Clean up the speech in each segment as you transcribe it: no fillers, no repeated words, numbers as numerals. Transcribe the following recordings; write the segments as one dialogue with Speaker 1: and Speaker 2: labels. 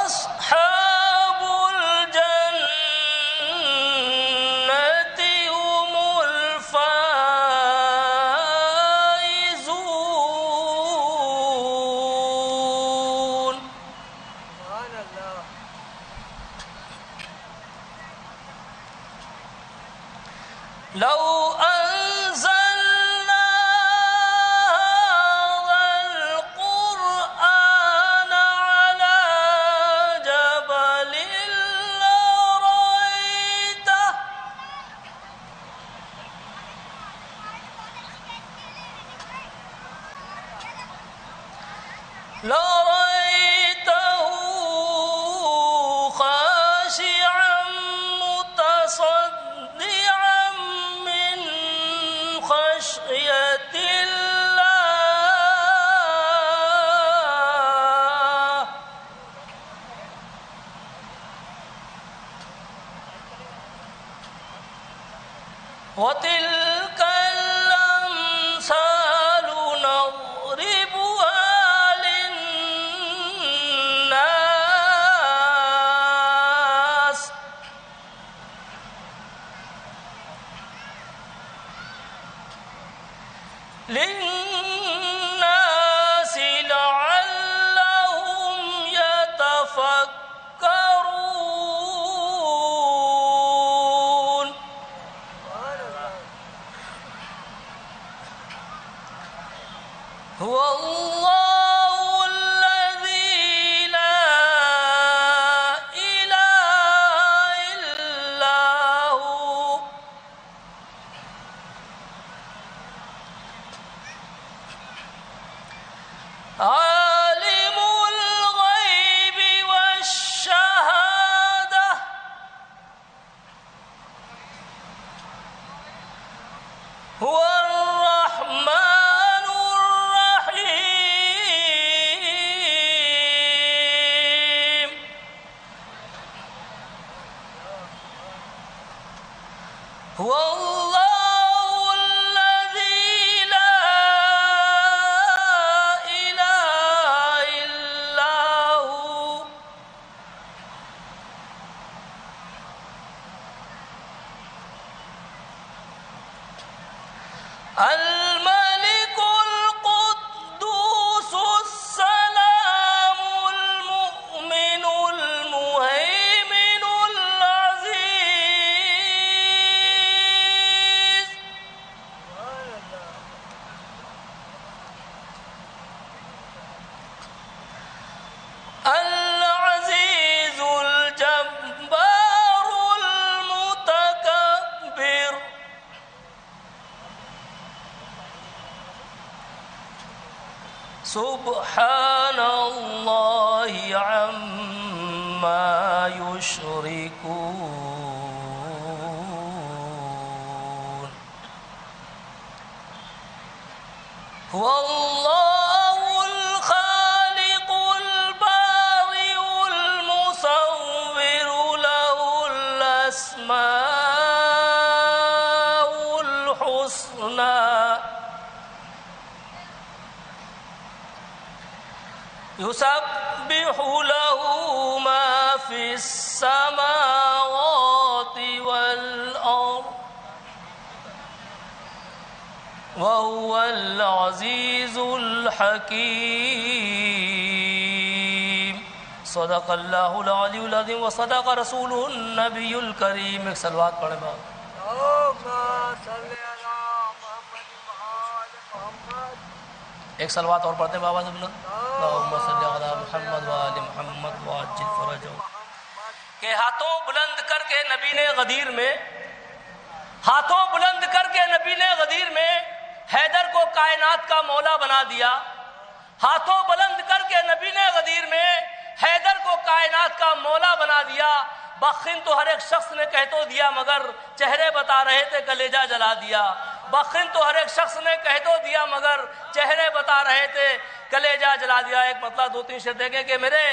Speaker 1: أصحاب الجنة هم الفائزون.
Speaker 2: سبحان اللہ.
Speaker 1: لو أنزلنا هذا القرآن على جبل لرأيته خاشعا متصدعا من خشية الله. وتلك الأمثال نضربها للناس لعلهم يتفكرون. هو الله الذي لا إله إلا هو عالم الغيب والشهادة هو الرحمن الرحيم. هو الله الذي لا إله إلا هو الملك القدوس السلام المؤمن المهيمن العزيز العزيز الجبار المتكبر. سبحان الله عما يشركون. هو الله الخالق البارئ المصور له الأسماء الحسنى يسبح له ما في السماوات والأرض وهو العزيز الحكيم. صدق اللہ العلی العظیم وصدق رسولہ النبی الکریم. ایک صلوات پڑھیں بابا. ایک صلوات اور پڑھتے ہیں بابا سے بلند. اللہم صلی علی محمد وآل محمد وعجل فرجہ. کہ ہاتھوں بلند کر کے نبی نے غدیر میں ہاتھوں بلند کر کے نبی نے غدیر میں حیدر کو کائنات کا مولا بنا دیا. ہاتھوں بلند کر کے نبی نے غدیر میں حیدر کو کائنات کا مولا بنا دیا. بخن تو ہر ایک شخص نے کہہ تو دیا مگر چہرے بتا رہے تھے کلیجہ جلا دیا. بخن تو ہر ایک شخص نے کہہ تو دیا مگر چہرے بتا رہے تھے کلیجہ جلا دیا. ایک مطلب دو تین شعر دیکھیں کہ میرے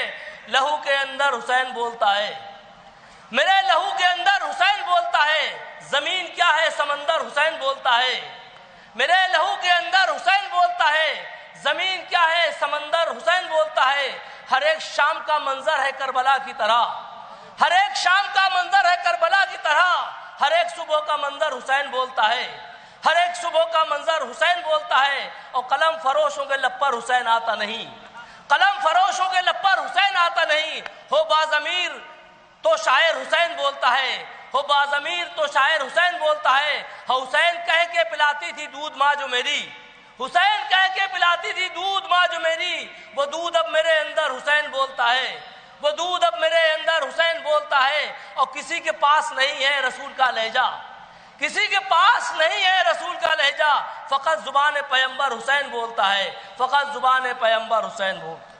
Speaker 1: لہو کے اندر حسین بولتا ہے. میرے لہو کے اندر حسین بولتا ہے. زمین کیا ہے سمندر حسین بولتا ہے. میرے لہو کے اندر حسین بولتا ہے. زمین کیا ہے سمندر، حسین بولتا ہے ہر ایک شام کا منظر ہے کربلا کی طرح، ہر ایک شام کا منظر ہے کربلا کی طرح، ہر ایک صبح کا منظر حسین بولتا ہے، ہر ایک صبح کا منظر حسین بولتا ہے۔ اور قلم فروشوں کے لب پر حسین آتا نہیں، قلم فروشوں کے لب پر حسین آتا نہیں۔ ہو باضمیر تو شاعر حسین بولتا ہے، ہو باضمیر تو شاعر حسین بولتا ہے۔ حسین کہہ کے پلاتی تھی دودھ ماں جو میری، حسین کہہ کے پلاتی تھی دودھ ماں جو میری، وہ دودھ اب میرے اندر حسین بولتا ہے، وہ دودھ اب میرے اندر حسین بولتا ہے۔ اور کسی کے پاس نہیں ہے رسول کا لہجہ، کسی کے پاس نہیں ہے رسول کا لہجہ، فقط زبان پیغمبر حسین بولتا ہے، فقط زبان پیغمبر حسین بولتا ہے۔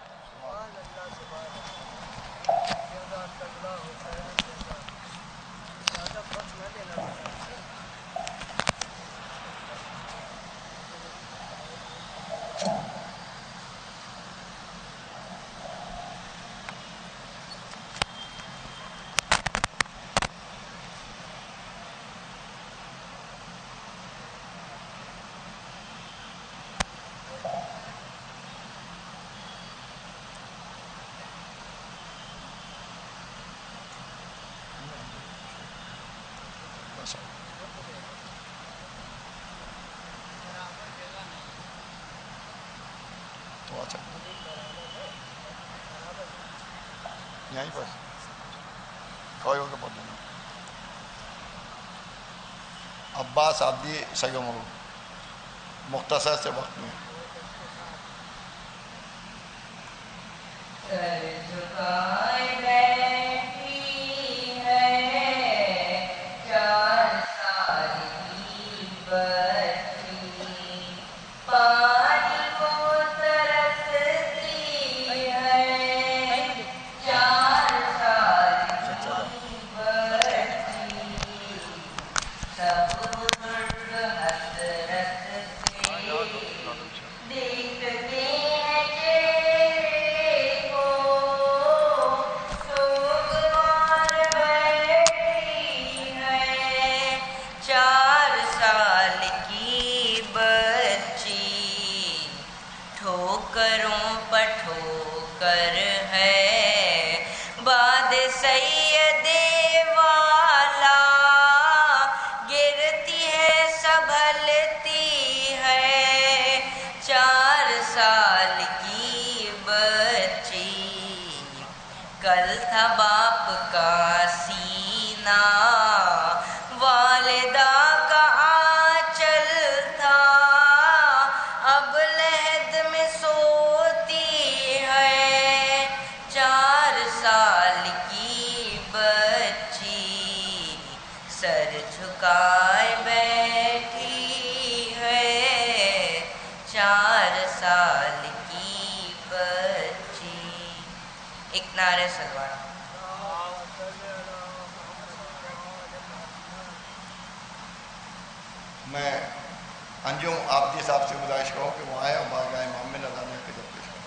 Speaker 3: یہیں پر کھوئے ہو کے پڑھ دینا۔ عباس عبدی سگم مختصر سے وقت میں میں انجم آبدی صاحب سے گزارش کروں کہ وہ آئے اور بارگاہ امام میں نذرانہ خدمت پیش کریں۔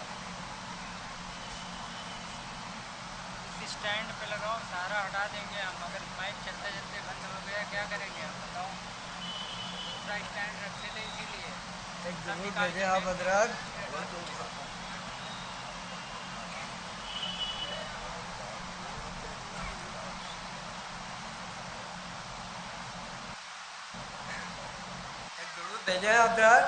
Speaker 4: اسٹینڈ پہ لگاؤ، سارا ہٹا دیں گے ہم، اگر مائک چلتے چلتے بند ہو گیا کیا کریں گے آپ بتاؤ؟ پورا اسٹینڈ رکھتے تھے اسی لیے۔
Speaker 2: ایک ضرور بھیجیں آپ حضرات۔ بھیجیں حضرات۔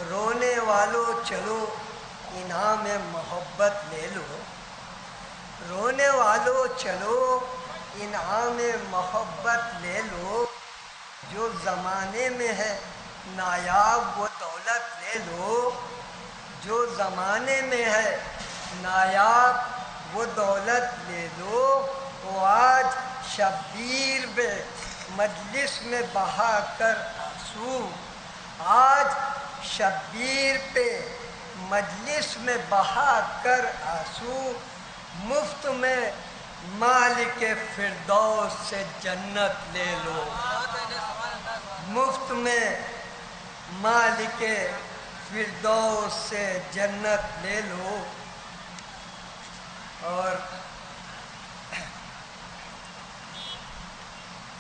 Speaker 2: رونے والوں چلو انعام محبت لے لو، رونے والوں چلو انعام محبت لے لو، جو زمانے میں ہے نایاب وہ دولت لے لو، جو زمانے میں ہے نایاب وہ دولت لے لو۔ وہ آج شبیر بے مجلس میں بہا کر آنسو، آج شبیر پہ مجلس میں بہا کر آنسو، مفت میں مالک فردوس سے جنت لے لو، مفت میں مالک فردوس سے جنت لے لو۔ اور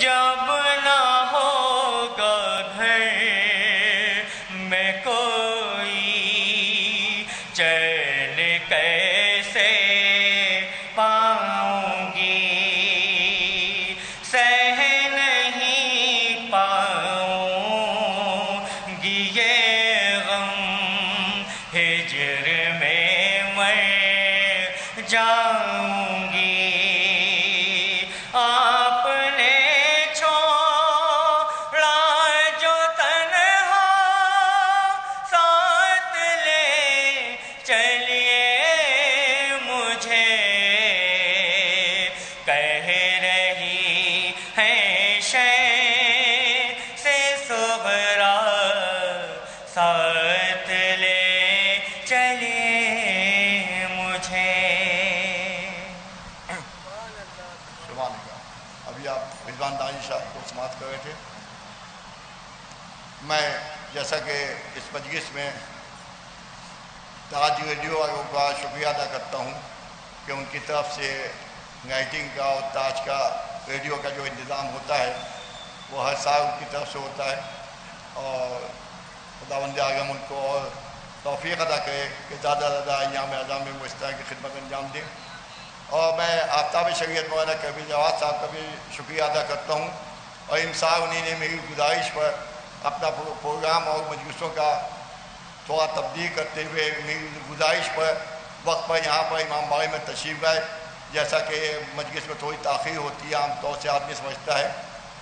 Speaker 5: جب نہ ہوگا گھر میں کوئی چین کیسے پاؤں گی، سہ نہیں پاؤں گی یہ غم، ہجر میں مر جاؤں گی۔ آپ نے چھوڑا جو تنہا ساتھ لے چلیے مجھے، کہہ رہی ہے شے سے صغرا ساتھ لے چلیے مجھے۔
Speaker 3: سبحان اللہ۔ ابھی آپ رضوان دانی صاحب کو سماعت کر رہے تھے۔ میں جیسا کہ اس مجلس میں تاج ریڈیو والوں کا شکریہ ادا کرتا ہوں کہ ان کی طرف سے لائٹنگ کا اور تاج کا ریڈیو کا جو انتظام ہوتا ہے وہ ہر سال ان کی طرف سے ہوتا ہے، اور خداوند اعظم ان کو اور توفیق ادا کرے کہ زیادہ سے زیادہ ایام اعظام میں وہ اس طرح کی خدمت انجام دیں۔ اور میں آفتاب شریعت مولانا کبیر جواد صاحب کا بھی شکریہ ادا کرتا ہوں، اور ان سال انہیں نے میری گزارش پر اپنا پروگرام اور مجلسوں کا تھوڑا تبدیل کرتے ہوئے میری گزارش پر وقت پر یہاں پر امام باڑے میں تشریف لائے، جیسا کہ مجلس میں تھوڑی تاخیر ہوتی ہے عام طور سے آدمی سمجھتا ہے،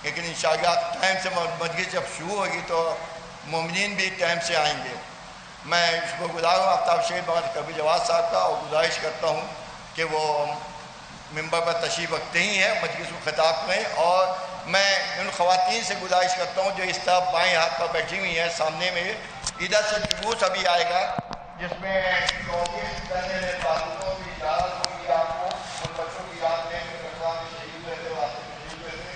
Speaker 3: لیکن انشاءاللہ ٹائم سے مجلس جب شروع ہوگی تو مومنین بھی ٹائم سے آئیں گے۔ میں شکر گزار ہوں آفتاب شریعت مولانا کبیر جواد صاحب کا، اور گزارش کرتا ہوں کہ وہ ممبر پر تشریف رکھتے ہی ہیں، مجلس کو خطاب کریں، اور میں ان خواتین سے گزارش کرتا ہوں جو اس طرف بائیں ہاتھ پر بیٹھی ہوئی ہیں سامنے میں، ادھر سے جلوس ابھی آئے گا جس میں 24 تعلقوں کی اجازت ہوگی آپ کو، ان بچوں کی یاد میں کٹوا میں شہید ہوئے تھے، واسطے شہید ہوئے تھے،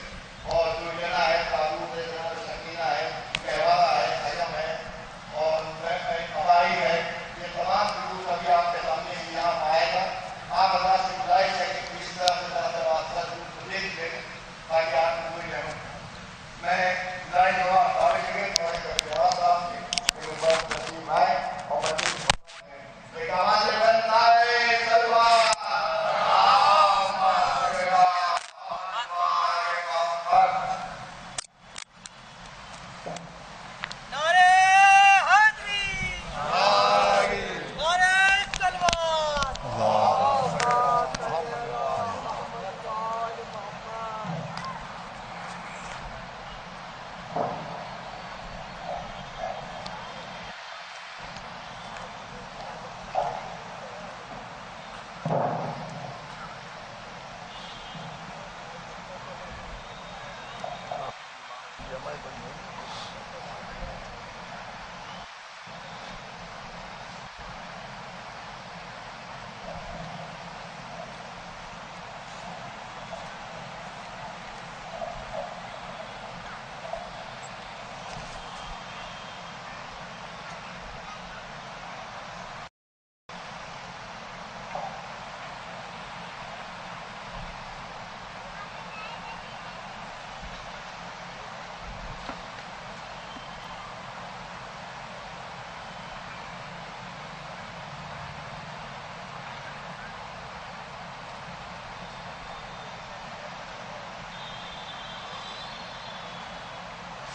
Speaker 3: اور جو جنا ہے تعلق ہے، سکینہ ہے، کہوارہ ہے، حجم ہے، اور قبائی ہے، یہ تمام جلوس ابھی آپ کے سامنے یہاں آئے گا۔ آپ اللہ سے گزارش ہے کہ اس طرح سے واسطہ جلوس دیکھ لیں تاکہ آپ پوری رہوں۔ میں گزارش ہوا آفتاب شریعت مولانا کبیر جواد صاحب سے کہ وہ بہت تشریف آئے اور مجلس ایک آواز سے بنتا ہے سلوات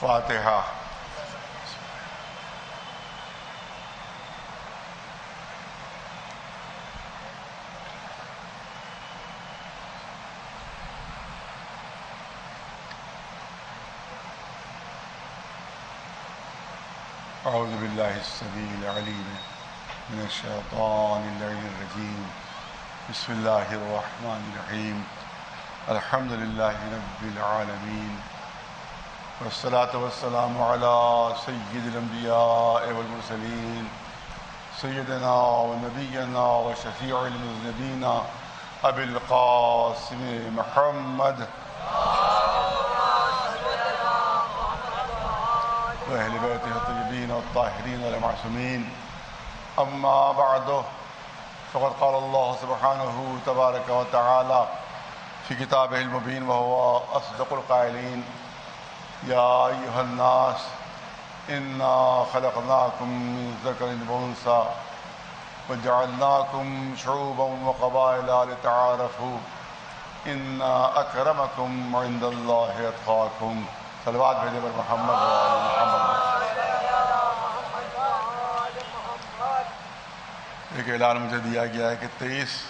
Speaker 6: فاتحہ۔ اعوذ باللہ السمیع العلیم من الشیطان اللعین الرجیم، بسم اللہ الرحمن الرحیم، الحمد للہ رب العالمین، والصلاة والسلام علی سید الانبیاء والمرسلین، سیدنا و نبینا و شفیع المذنبین ابی القاسم محمد وأهل بيته الطيبين والطاهرين المعصومين، أما بعد، فقد قال الله سبحانه تبارك وتعالى فی کتابہ المبین وہو اصدق القائلین یا ایھا الناس انا خلقناکم من ذکر وانثی وجعلناکم شعوبا وقبائل لتعارفوا ان اکرمکم عند اللہ اتقاکم. صلوات بھیجے پر محمد و آل محمد. ایک اعلان مجھے دیا گیا ہے کہ 23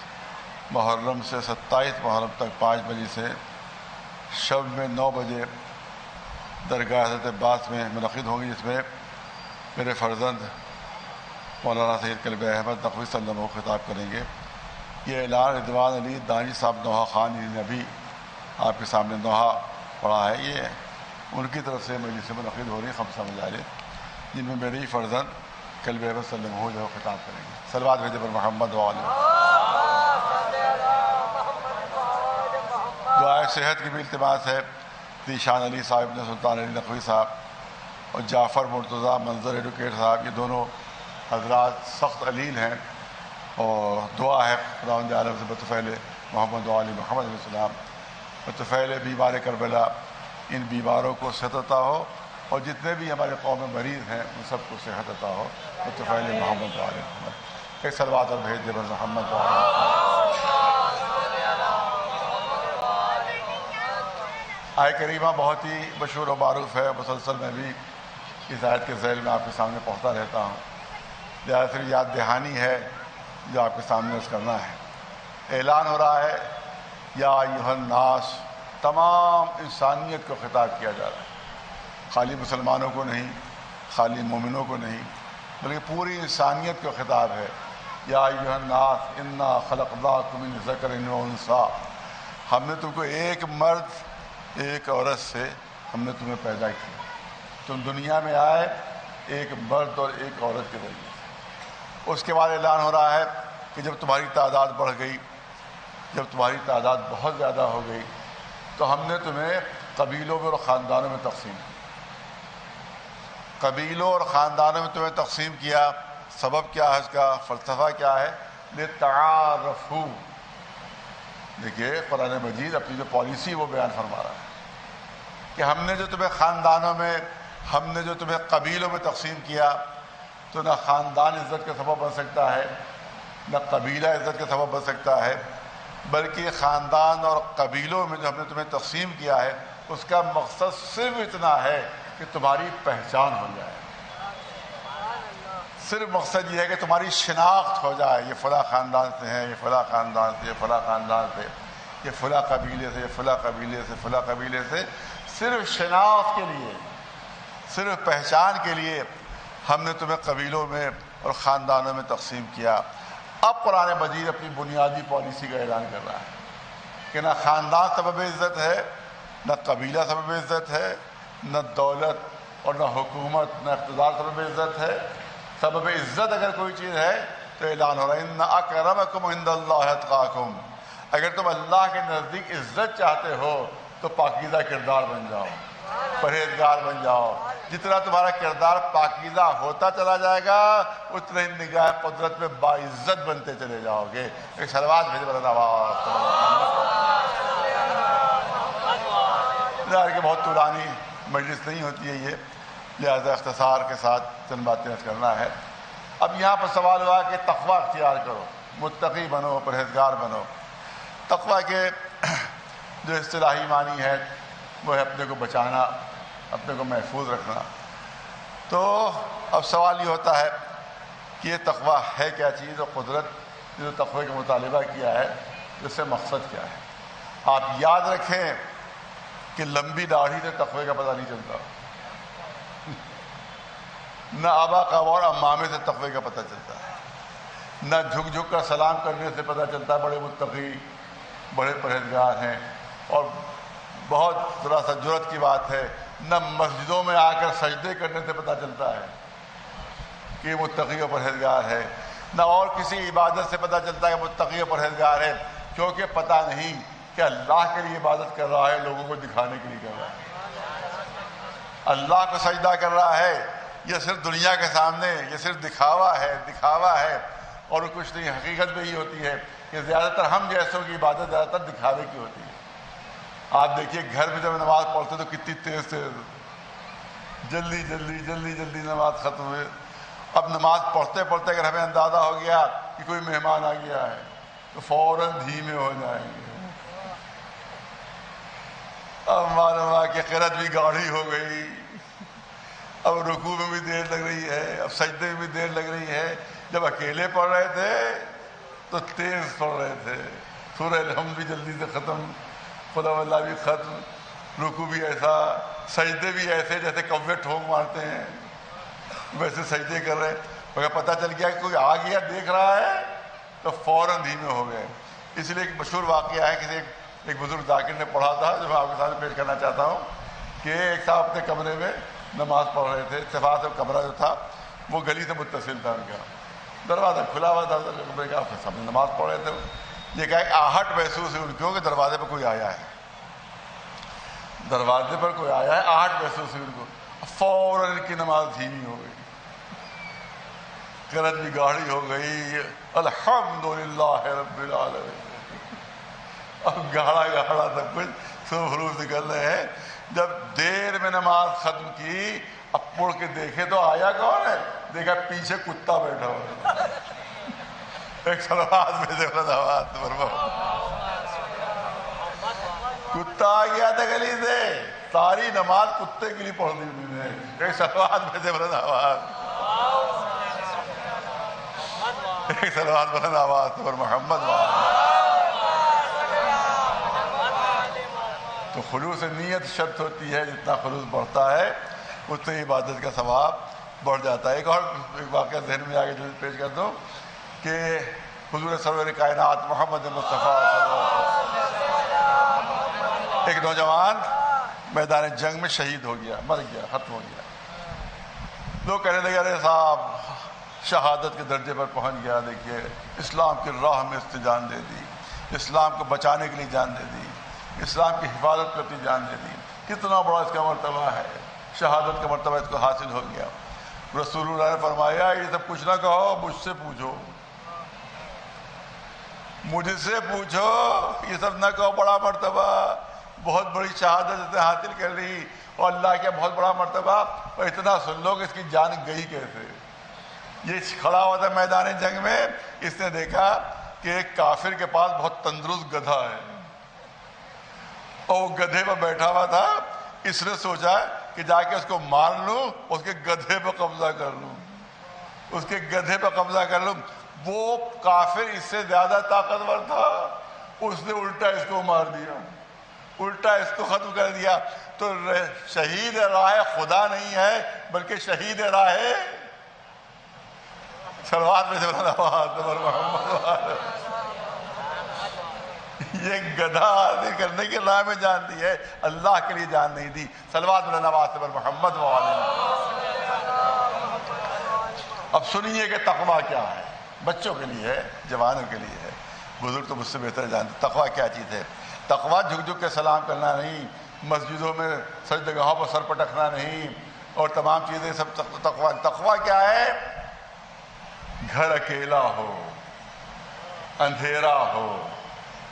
Speaker 6: محرم سے 27 محرم تک 5 بجے سے شب میں 9 بجے درگاہ حضرت عباس میں منعقد ہوگی، جس میں میرے فرزند مولانا سید کلبہ احمد نقوی صلی اللہ علیہ وسلم خطاب کریں گے. یہ اعلان رضوان علی دانش صاحب نوحہ خان نے ابھی آپ کے سامنے نوحہ پڑھا ہے. یہ ان کی طرف سے مجلس سے منعقد ہو رہی 5 مجالس، جن میں میری فرزند کلبہ احمد صلی اللہ علیہ وسلم جو خطاب کریں گے. صلوات بھیجے پر محمد و آل. دعائے صحت کی بھی التماس ہے. ذیشان علی صاحب نے سلطان علی نقوی صاحب اور جعفر مرتضیٰ منظر ایڈوکیٹ صاحب، یہ دونوں حضرات سخت علیل ہیں، اور دعا ہے خداوند عالم سے بطفیل محمد و علی محمد علیہ السلام بطفیل بیمار کربلا ان بیماروں کو صحت عطا ہو، اور جتنے بھی ہمارے قوم میں مریض ہیں ان سب کو صحت عطا ہو بطفیل محمد و علی محمد. ایک صلوات اور بھیج دے بس محمد و علی. آئے کریمہ بہت ہی مشہور و معروف ہے، مسلسل میں بھی اس آیت کے ذیل میں آپ کے سامنے پہنچتا رہتا ہوں، لہٰذا صرف یاد دہانی ہے جو آپ کے سامنے عرض کرنا ہے. اعلان ہو رہا ہے یا ایھا الناس، تمام انسانیت کو خطاب کیا جا رہا ہے، خالی مسلمانوں کو نہیں، خالی مومنوں کو نہیں، بلکہ پوری انسانیت کو خطاب ہے. یا ایھا الناس انا خلقناکم من ذکر و انثی، ہم نے تم کو ایک مرد ایک عورت سے ہم نے تمہیں پیدا کیا. تم دنیا میں آئے ایک مرد اور ایک عورت کے ذریعے. اس کے بعد اعلان ہو رہا ہے کہ جب تمہاری تعداد بڑھ گئی، جب تمہاری تعداد بہت زیادہ ہو گئی، تو ہم نے تمہیں قبیلوں میں اور خاندانوں میں تقسیم کیا. قبیلوں اور خاندانوں میں تمہیں تقسیم کیا. سبب کیا ہے اس کا؟ فلسفہ کیا ہے؟ لتعارفوا. دیکھیے قرآن مجید اپنی جو پالیسی وہ بیان فرما رہا ہے کہ ہم نے جو تمہیں خاندانوں میں، ہم نے جو تمہیں قبیلوں میں تقسیم کیا، تو نہ خاندان عزت کا سبب بن سکتا ہے، نہ قبیلہ عزت کا سبب بن سکتا ہے، بلکہ خاندان اور قبیلوں میں جو ہم نے تمہیں تقسیم کیا ہے اس کا مقصد صرف اتنا ہے کہ تمہاری پہچان ہو جائے. صرف مقصد یہ ہے کہ تمہاری شناخت ہو جائے، یہ فلاں خاندان سے ہیں، یہ فلاں خاندان سے، یہ فلاں خاندان سے، یہ فلاں قبیلے سے، یہ فلاں قبیلے سے، فلاں قبیلے سے. صرف شناخت کے لیے، صرف پہچان کے لیے ہم نے تمہیں قبیلوں میں اور خاندانوں میں تقسیم کیا. اب قرآن مجید اپنی بنیادی پالیسی کا اعلان کر رہا ہے کہ نہ خاندان سبب عزت ہے، نہ قبیلہ سبب عزت ہے، نہ دولت اور نہ حکومت، نہ اقتدار سبب عزت ہے. سبب عزت اگر کوئی چیز ہے تو اعلان ہو رہا ہے ان اکرمکم عند اللہ اتقاکم. اگر تم اللہ کے نزدیک عزت چاہتے ہو تو پاکیزہ کردار بن جاؤ، پرہیزگار بن جاؤ. جتنا تمہارا کردار پاکیزہ ہوتا چلا جائے گا اتنا ہی نگاہ قدرت میں باعزت بنتے چلے جاؤ گے. ایک صلوات بھیجے بلند آواز. ظاہر کہ بہت طولانی مجلس نہیں ہوتی ہے یہ، لہذا اختصار کے ساتھ چند باتیں کرنا ہے. اب یہاں پر سوال ہوا کہ تقوی اختیار کرو، متقی بنو، پرہیزگار بنو. تقوی کے جو اصطلاحی معنی ہے وہ ہے اپنے کو بچانا، اپنے کو محفوظ رکھنا. تو اب سوال یہ ہوتا ہے کہ یہ تقوی ہے کیا چیز، اور قدرت نے جو تقوی کا مطالبہ کیا ہے اس سے مقصد کیا ہے. آپ یاد رکھیں کہ لمبی داڑھی سے تقوی کا پتہ نہیں چلتا، نہ آبا قبا اور امامے سے تقوی کا پتہ چلتا ہے، نہ جھک جھک کر سلام کرنے سے پتہ چلتا ہے بڑے متقی، بڑے پرہیزگار ہیں. اور بہت ذرا سا جرت کی بات ہے، نہ مسجدوں میں آ کر سجدے کرنے سے پتہ چلتا ہے کہ متقی و پرہیزگار ہے، نہ اور کسی عبادت سے پتہ چلتا ہے کہ متقی و پرہیزگار ہے، کیونکہ پتہ نہیں کہ اللہ کے لیے عبادت کر رہا ہے، لوگوں کو دکھانے کے لیے کر رہا ہے. اللہ کو سجدہ کر رہا ہے، یہ صرف دنیا کے سامنے، یہ صرف دکھاوا ہے اور کچھ نہیں. حقیقت بھی یہ ہوتی ہے کہ زیادہ تر ہم جیسوں کی عبادت زیادہ تر دکھاوے کی ہوتی ہے. آپ دیکھیے گھر میں جب نماز پڑھتے تو کتنی تیز تیز، جلدی جلدی جلدی جلدی نماز ختم ہوئے. اب نماز پڑھتے پڑھتے اگر ہمیں اندازہ ہو گیا کہ کوئی مہمان آ گیا ہے تو فوراً دھیمے ہو جائیں گے. اب معلوم ہوا کہ قرأت بھی گاڑھی ہو گئی، اب رکوع میں بھی دیر لگ رہی ہے، اب سجدے میں بھی دیر لگ رہی ہے. جب اکیلے پڑھ رہے تھے تو تیز پڑھ رہے تھے، سورہ الحمد بھی جلدی سے ختم، قل هو اللہ بھی ختم، رکوع بھی ایسا، سجدے بھی ایسے جیسے کوے ٹھونک مارتے ہیں ویسے سجدے کر رہے. مگر پتہ چل گیا کہ کوئی آ گیا دیکھ رہا ہے تو فوراً دھیمے ہو گئے. اس لیے ایک مشہور واقعہ ہے کہ ایک بزرگ ذاکر نے پڑھا تھا جو میں آپ کے سامنے پیش کرنا چاہتا ہوں کہ ایک صاحب اپنے کمرے میں نماز پڑھ رہے تھے. اتفاق سے کمرہ جو تھا وہ گلی سے متصل تھا، ان کا دروازہ کھلا ہوا تھا، کمرے کا سب نماز پڑھ رہے تھے. یہ کہا کہ آہٹ محسوس ہوئی ان کو کہ دروازے پر کوئی آیا ہے، دروازے پر کوئی آیا ہے، آہٹ محسوس ہوئی ان کو. فوراً ان کی نماز دھیمی ہو گئی، قرأت بھی گاڑھی ہو گئی. الحمدللہ رب العالمین. اب گاڑا گاڑا سب کچھ سو حروف نکل رہے ہیں. جب دیر میں نماز ختم کی اب پڑھ کے دیکھے تو آیا کون ہے؟ دیکھا پیچھے کتا بیٹھا ہوا ہے. ایک صلوات میں سے کتا آ گیا تھا گلی سے، ساری نماز کتے کے لیے پڑھ دی انہوں نے. ایک صلوات میں سے بلند آواز، ایک صلوات بلند آواز پر محمد تو خلوص نیت شرط ہوتی ہے. جتنا خلوص بڑھتا ہے اتنی عبادت کا ثواب بڑھ جاتا ہے. ایک اور واقعہ ذہن میں آگے جو پیش کر دوں کہ حضور سرور کائنات محمد مصطفیٰ ایک نوجوان میدان جنگ میں شہید ہو گیا، مر گیا، ختم ہو گیا. لوگ کہنے لگے ارے صاحب شہادت کے درجے پر پہنچ گیا، دیکھیے اسلام کی راہ میں اس نے جان دے دی، اسلام کو بچانے کے لیے جان دے دی، اسلام کی حفاظت کرتی جان دے دی. کتنا بڑا اس کا مرتبہ ہے، شہادت کا مرتبہ اس کو حاصل ہو گیا. رسول اللہ نے فرمایا یہ سب کچھ نہ کہو، مجھ سے پوچھو، مجھ سے پوچھو، یہ سب نہ کہو. بڑا مرتبہ، بہت بڑی شہادت اس نے حاصل کر لی اور اللہ کا بہت بڑا مرتبہ. اور اتنا سن لو کہ اس کی جان گئی کیسے. یہ کھڑا ہوا تھا میدان جنگ میں، اس نے دیکھا کہ ایک کافر کے پاس بہت تندرست گدھا ہے اور وہ گدھے پر بیٹھا ہوا تھا. اس نے سوچا کہ جا کے اس کو مار لوں، اس کے گدھے پر قبضہ کر لوں، اس کے گدھے پر قبضہ کر لوں. وہ کافر اس سے زیادہ طاقتور تھا، اس نے الٹا اس کو مار دیا، الٹا اس کو ختم کر دیا. تو شہید راہ خدا نہیں ہے بلکہ شہید راہ صلوات میں سے محمد. یہ گدھا حاصل کرنے کی راہ میں جان دی ہے، اللہ کے لیے جان نہیں دی. صلوات میں نواز پر محمد اب سنیے کہ تقویٰ کیا ہے. بچوں کے لیے ہے، جوانوں کے لیے ہے، بزرگ تو مجھ سے بہتر جانتے. تقویٰ کیا چیز ہے؟ تقویٰ جھک جھک کے سلام کرنا نہیں، مسجدوں میں سجدگاہوں پر سر پٹکنا نہیں اور تمام چیزیں سب تقویٰ. تقویٰ کیا ہے؟ گھر اکیلا ہو، اندھیرا ہو،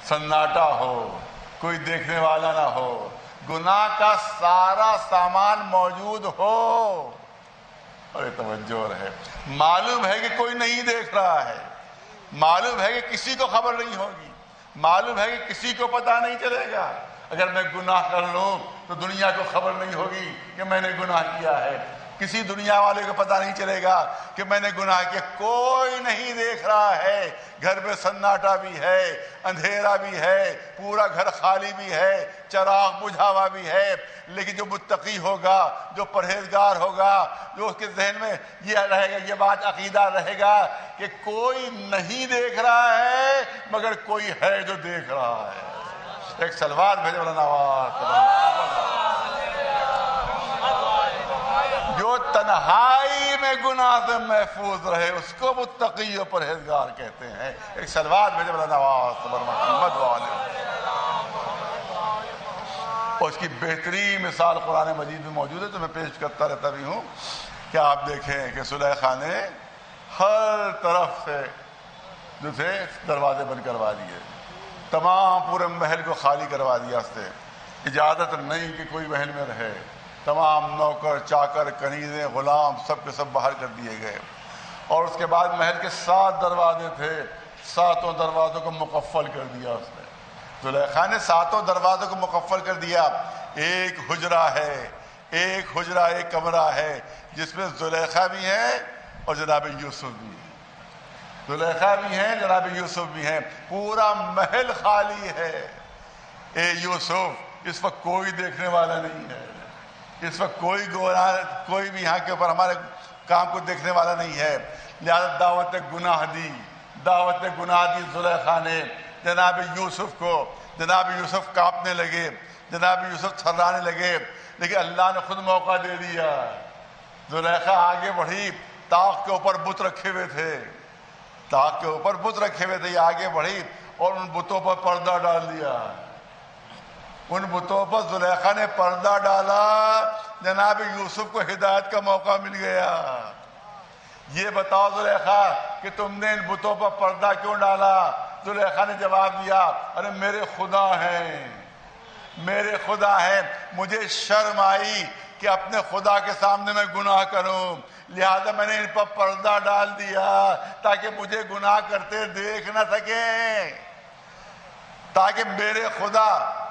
Speaker 6: سناٹا ہو، کوئی دیکھنے والا نہ ہو، گناہ کا سارا سامان موجود ہو اور توجہ رہے. معلوم ہے کہ کوئی نہیں دیکھ رہا ہے، معلوم ہے کہ کسی کو خبر نہیں ہوگی، معلوم ہے کہ کسی کو پتہ نہیں چلے گا. اگر میں گناہ کر لوں تو دنیا کو خبر نہیں ہوگی کہ میں نے گناہ کیا ہے، کسی دنیا والے کو پتہ نہیں چلے گا کہ میں نے گناہ کیا. کوئی نہیں دیکھ رہا ہے، گھر میں سناٹا بھی ہے، اندھیرا بھی ہے، پورا گھر خالی بھی ہے، چراغ بجھا ہوا بھی ہے. لیکن جو متقی ہوگا، جو پرہیزگار ہوگا، جو اس کے ذہن میں یہ رہے گا، یہ بات عقیدہ رہے گا کہ کوئی نہیں دیکھ رہا ہے مگر کوئی ہے جو دیکھ رہا ہے. ایک صلوات بھیجو جو تنہائی میں گناہ سے محفوظ رہے اس کو متقی و پرہیزگار کہتے ہیں. ایک صلوات بھیجو محمد اور اس کی بہترین مثال قرآن مجید میں موجود ہے تو میں پیش کرتا رہتا بھی ہوں کہ آپ دیکھیں کہ زلیخا نے ہر طرف سے جو تھے دروازے بند کروا دیے، تمام پورے محل کو خالی کروا دیا اس سے. اجازت نہیں کہ کوئی محل میں رہے، تمام نوکر چاکر کنیزیں غلام سب کے سب باہر کر دیے گئے، اور اس کے بعد محل کے 7 دروازے تھے، 7 دروازوں کو مقفل کر دیا اس نے۔ زلیخا نے 7 دروازوں کو مقفل کر دیا۔ ایک حجرہ ہے، ایک حجرہ، ایک کمرہ ہے جس میں زلیخا بھی ہے اور جناب یوسف بھی ہے، زلیخا بھی ہیں، جناب یوسف بھی ہیں، پورا محل خالی ہے۔ اے یوسف، اس وقت کوئی دیکھنے والا نہیں ہے، اس وقت کوئی بھی یہاں کے اوپر ہمارے کام کو دیکھنے والا نہیں ہے، لہذا دعوت گناہ دی زلیخا نے جناب یوسف کو۔ جناب یوسف کانپنے لگے، جناب یوسف تھرانے لگے، لیکن اللہ نے خود موقع دے دیا۔ زلیخا آگے بڑھی، طاق کے اوپر بت رکھے ہوئے تھے، طاق کے اوپر بت رکھے ہوئے تھے، یہ آگے بڑھی اور ان بتوں پر پردہ ڈال دیا۔ ان بتوں پر زلیخا نے پردہ ڈالا، جناب یوسف کو ہدایت کا موقع مل گیا۔ یہ بتاؤ زلیخا کہ تم نے ان بتوں پر پردہ کیوں ڈالا؟ زلیخا نے جواب دیا، ارے میرے خدا ہیں، میرے خدا ہیں، مجھے شرم آئی کہ اپنے خدا کے سامنے میں گناہ کروں، لہذا میں نے ان پر پردہ ڈال دیا تاکہ مجھے گناہ کرتے دیکھ نہ سکیں، تاکہ میرے خدا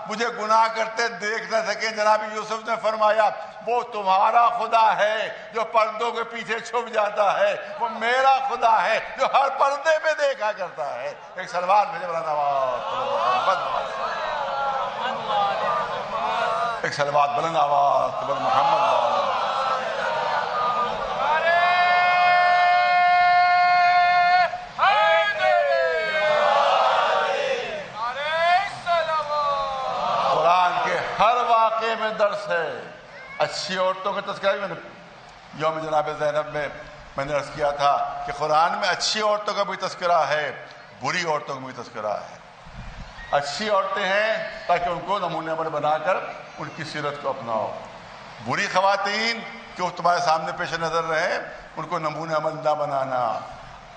Speaker 6: مجھے گناہ کرتے دیکھ نہ سکیں۔ جناب یوسف نے فرمایا، وہ تمہارا خدا ہے جو پردوں کے پیچھے چھپ جاتا ہے، وہ میرا خدا ہے جو ہر پردے میں دیکھا کرتا ہے۔ ایک سلوات بھیجے بلند آواز، ایک سلوات بلند آواز محمد۔ ہر واقعے میں درس ہے۔ اچھی عورتوں کا تذکرہ بھی میں نے یوم جناب زینب میں نے عرض کیا تھا کہ قرآن میں اچھی عورتوں کا بھی تذکرہ ہے، بری عورتوں کا بھی تذکرہ ہے۔ اچھی عورتیں ہیں تاکہ ان کو نمونہ عمل بنا کر ان کی سیرت کو اپناؤ، بری خواتین کہ وہ تمہارے سامنے پیش نظر رہے، ان کو نمونہ عمل نہ بنانا۔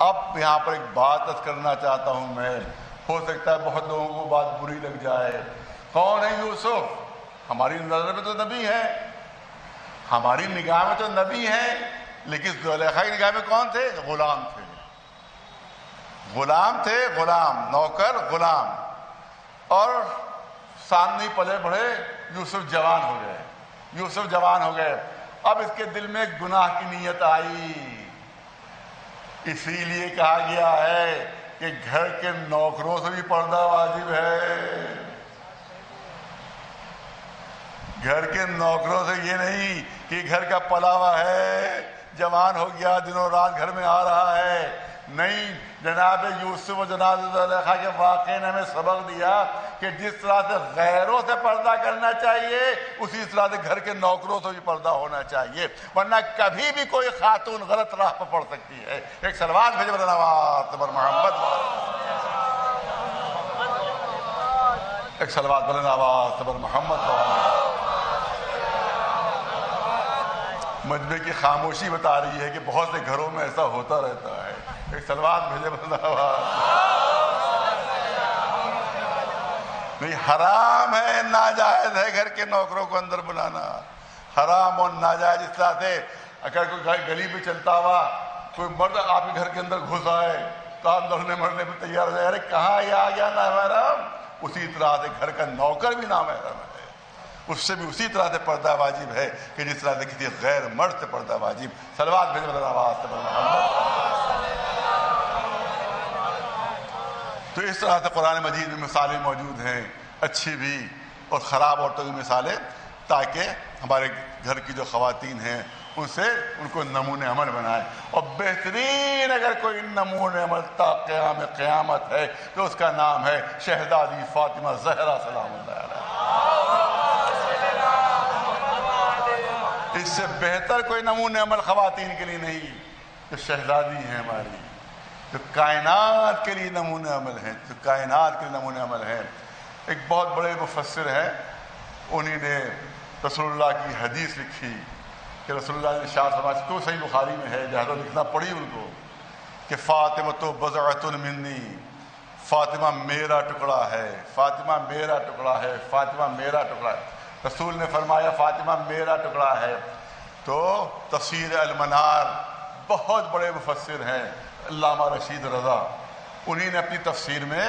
Speaker 6: اب یہاں پر ایک بات عرض کرنا چاہتا ہوں میں، ہو سکتا ہے بہت لوگوں کو بات بری لگ جائے۔ کون ہے یوسف؟ ہماری نظر میں تو نبی ہے، ہماری نگاہ میں تو نبی ہے، لیکن زلیخا کی نگاہ میں کون تھے؟ غلام تھے، غلام تھے، غلام، نوکر غلام۔ اور سامنے پلے بڑھے، یوسف جوان ہو گئے، یوسف جوان ہو گئے۔ اب اس کے دل میں گناہ کی نیت آئی، اسی لیے کہا گیا ہے کہ گھر کے نوکروں سے بھی پردہ واجب ہے۔ گھر کے نوکروں سے یہ نہیں کہ گھر کا پلاوا ہے، جوان ہو گیا، دنوں رات گھر میں آ رہا ہے، نہیں۔ جناب یوسف و جناب زلیخا کے واقعے نے ہمیں سبق دیا کہ جس طرح سے غیروں سے پردہ کرنا چاہیے، اسی طرح سے گھر کے نوکروں سے بھی پردہ ہونا چاہیے، ورنہ کبھی بھی کوئی خاتون غلط راہ پر پڑ سکتی ہے۔ ایک سلوات بھیجے بلند آواز پر محمد، ایک سلوات بلند آواز پر محمد۔ مجمع کی خاموشی بتا رہی ہے کہ بہت سے گھروں میں ایسا ہوتا رہتا ہے۔ ایک سلوات بھیجے بلند آواز۔ نہیں، حرام ہے، ناجائز ہے گھر کے نوکروں کو اندر بلانا، حرام اور ناجائز۔ اس طرح سے اگر کوئی گلی پہ چلتا ہوا کوئی مرد آپ کے گھر کے اندر گھس آئے تو آپ لڑنے مرنے پہ تیار ہو جائے، ارے کہاں یہ آ گیا نامحرم، اسی طرح سے گھر کا نوکر بھی نامحرم ہے، اس سے بھی اسی طرح سے پردہ واجب ہے کہ جس طرح سے کسی غیر مرد سے پردہ واجب۔ صلوات بھیجے بلند آواز سے محمد۔ تو اس طرح سے قرآن مجید میں مثالیں موجود ہیں، اچھی بھی اور خراب عورتوں کی مثالیں، تاکہ ہمارے گھر کی جو خواتین ہیں ان سے ان کو نمونہ عمل بنائے۔ اور بہترین اگر کوئی نمونہ عمل تا قیام قیامت ہے تو اس کا نام ہے شہزادی فاطمہ زہرا سلام اللہ علیہ۔ اس سے بہتر کوئی نمونہ عمل خواتین کے لیے نہیں، جو شہزادی ہیں ہماری، جو کائنات کے لیے نمونہ عمل ہیں، جو کائنات کے لیے نمونہ عمل ہیں۔ ایک بہت بڑے مفسر ہیں، انہی نے رسول اللہ کی حدیث لکھی کہ رسول اللہ نے ارشاد فرمایا، تو صحیح بخاری میں ہے، لہذا لکھنا پڑی ان کو، کہ فاطمہ تو بضعۃ منی، فاطمہ میرا ٹکڑا ہے، فاطمہ میرا ٹکڑا ہے، فاطمہ میرا ٹکڑا ہے۔ رسول نے فرمایا فاطمہ میرا ٹکڑا ہے۔ تو تفسیر المنار بہت بڑے مفسر ہیں علامہ رشید رضا، انہی نے اپنی تفسیر میں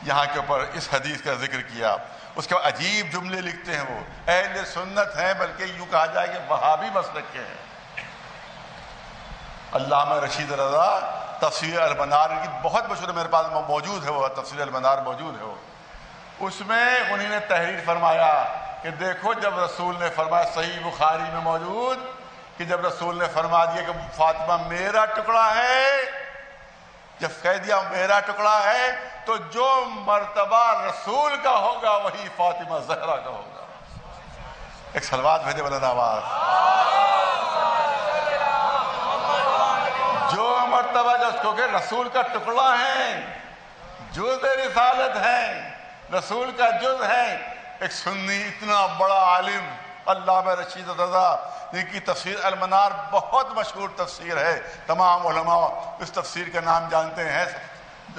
Speaker 6: یہاں کے اوپر اس حدیث کا ذکر کیا۔ اس کے عجیب جملے لکھتے ہیں، وہ اہل سنت ہیں، بلکہ یوں کہا جائے کہ وہابی مسلک کے ہیں۔ علامہ رشید رضا تفسیر المنار کی بہت مشہور، میرے پاس موجود ہے، وہ تفسیر المنار موجود ہے، وہ اس میں انہوں نے تحریر فرمایا کہ دیکھو جب رسول نے فرمایا، صحیح بخاری میں موجود، کہ جب رسول نے فرما دیا کہ فاطمہ میرا ٹکڑا ہے، جب کہہ دیا میرا ٹکڑا ہے تو جو مرتبہ رسول کا ہوگا وہی فاطمہ زہرا کا ہوگا۔ ایک صلوات بھیجے بلند آواز۔ جو مرتبہ کیونکہ رسول کا ٹکڑا ہے، جز رسالت ہے، رسول کا جز ہے۔ ایک سنی اتنا بڑا عالم علامہ رشید رضا، جن کی تفسیر المنار بہت مشہور تفسیر ہے، تمام علماء اس تفسیر کا نام جانتے ہیں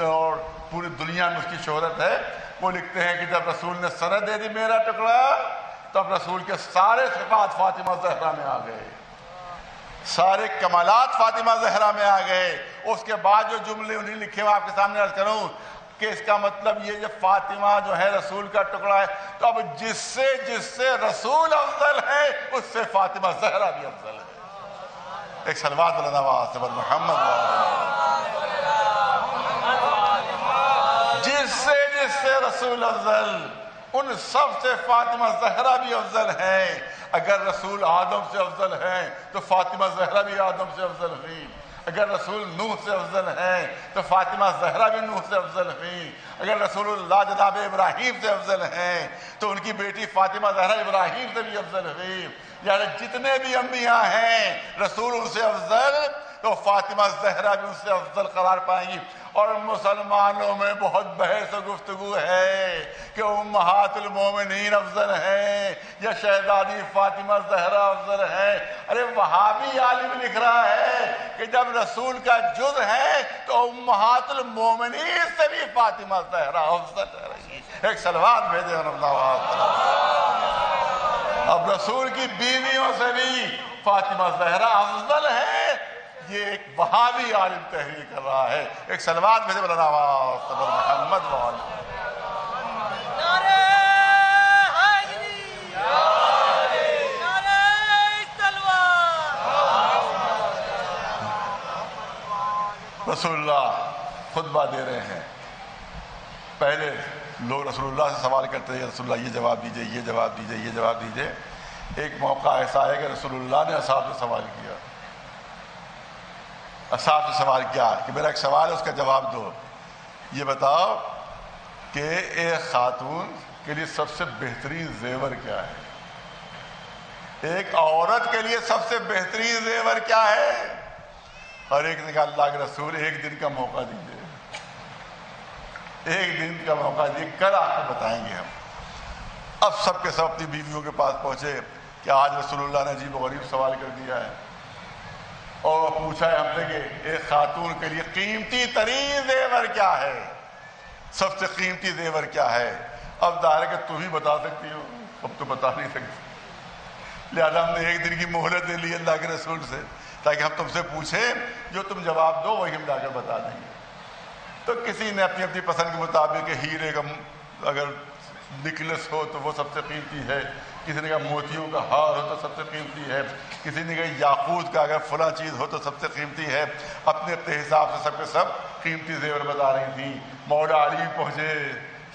Speaker 6: اور پوری دنیا میں اس کی شہرت ہے۔ وہ لکھتے ہیں کہ جب رسول نے سند دے دی میرا ٹکڑا، تب رسول کے سارے صفات فاطمہ زہرا میں آ گئے، سارے کمالات فاطمہ زہرا میں آ گئے۔ اس کے بعد جو جملے انہیں لکھے میں آپ کے سامنے عرض کروں کہ اس کا مطلب یہ جب فاطمہ جو ہے رسول کا ٹکڑا ہے، تو اب جس سے رسول افضل ہے اس سے فاطمہ زہرا بھی افضل ہے۔ ایک صلوات بلند آواز سے محمد جس سے رسول افضل، ان سب سے فاطمہ زہرا بھی افضل ہے۔ اگر رسول آدم سے افضل ہے تو فاطمہ زہرا بھی آدم سے افضل ہوئی، اگر رسول نوح سے افضل ہیں تو فاطمہ زہرا بھی نوح سے افضل ہوئی، اگر رسول اللہ جناب ابراہیم سے افضل ہیں تو ان کی بیٹی فاطمہ زہرا ابراہیم سے بھی افضل ہوئی۔ یعنی جتنے بھی انبیاء ہیں رسول ان سے افضل، تو فاطمہ زہرا بھی ان سے افضل قرار پائیں گی۔ اور مسلمانوں میں بہت بحث و گفتگو ہے کہ امہات المومنین افضل ہیں یا شہزادی فاطمہ زہرا افضل ہے۔ ارے وہابی عالم لکھ رہا ہے کہ جب رسول کا جز ہے تو امہات المومنین سے بھی فاطمہ زہرا افضل ہے رہی۔ ایک صلوات بھیجے اب رسول کی بیویوں سے بھی فاطمہ زہرا افضل ہے، یہ ایک وہابی عالم تحریر کر رہا ہے۔ ایک صلوات بھیجے بلند آواز صبر محمد والی۔
Speaker 4: نعرہ حیدری، نعرہ تلوار۔
Speaker 6: رسول اللہ خطبہ دے رہے ہیں، پہلے لوگ رسول اللہ سے سوال کرتے ہیں رسول اللہ یہ جواب دیجئے، یہ جواب دیجئے، یہ جواب دیجئے۔ ایک موقع ایسا ہے کہ رسول اللہ نے اصحاب سے سوال کیا، اصحاب سے سوال کیا کہ میرا ایک سوال ہے اس کا جواب دو، یہ بتاؤ کہ ایک خاتون کے لیے سب سے بہترین زیور کیا ہے؟ ایک عورت کے لیے سب سے بہترین زیور کیا ہے؟ اور ایک نے کہا اللہ کے رسول ایک دن کا موقع دیجیے، ایک دن کا موقع دیجیے، کل آپ کو بتائیں گے ہم۔ اب سب کے سب اپنی بیویوں کے پاس پہنچے کہ آج رسول اللہ نے عجیب و غریب سوال کر دیا ہے، اور پوچھا ہے ہم سے کہ ایک خاتون کے لیے قیمتی ترین زیور کیا ہے، سب سے قیمتی زیور کیا ہے؟ اب ظاہر ہے کہ تم ہی بتا سکتی ہو، اب تو بتا نہیں سکتی، لہذا ہم نے ایک دن کی مہلت لے لی اللہ کے رسول سے تاکہ ہم تم سے پوچھیں، جو تم جواب دو وہی ہم جا کر بتا دیں گے۔ تو کسی نے اپنی اپنی پسند کے مطابق کہ ہیرے کا اگر نکلس ہو تو وہ سب سے قیمتی ہے، کسی نے کہا موتیوں کا ہار ہو تو سب سے قیمتی ہے، کسی نے کہا یاقوت کا اگر فلاں چیز ہو تو سب سے قیمتی ہے۔ اپنے اپنے حساب سے سب کے سب قیمتی زیور بتا رہی تھیں۔ مولا علی پہنچے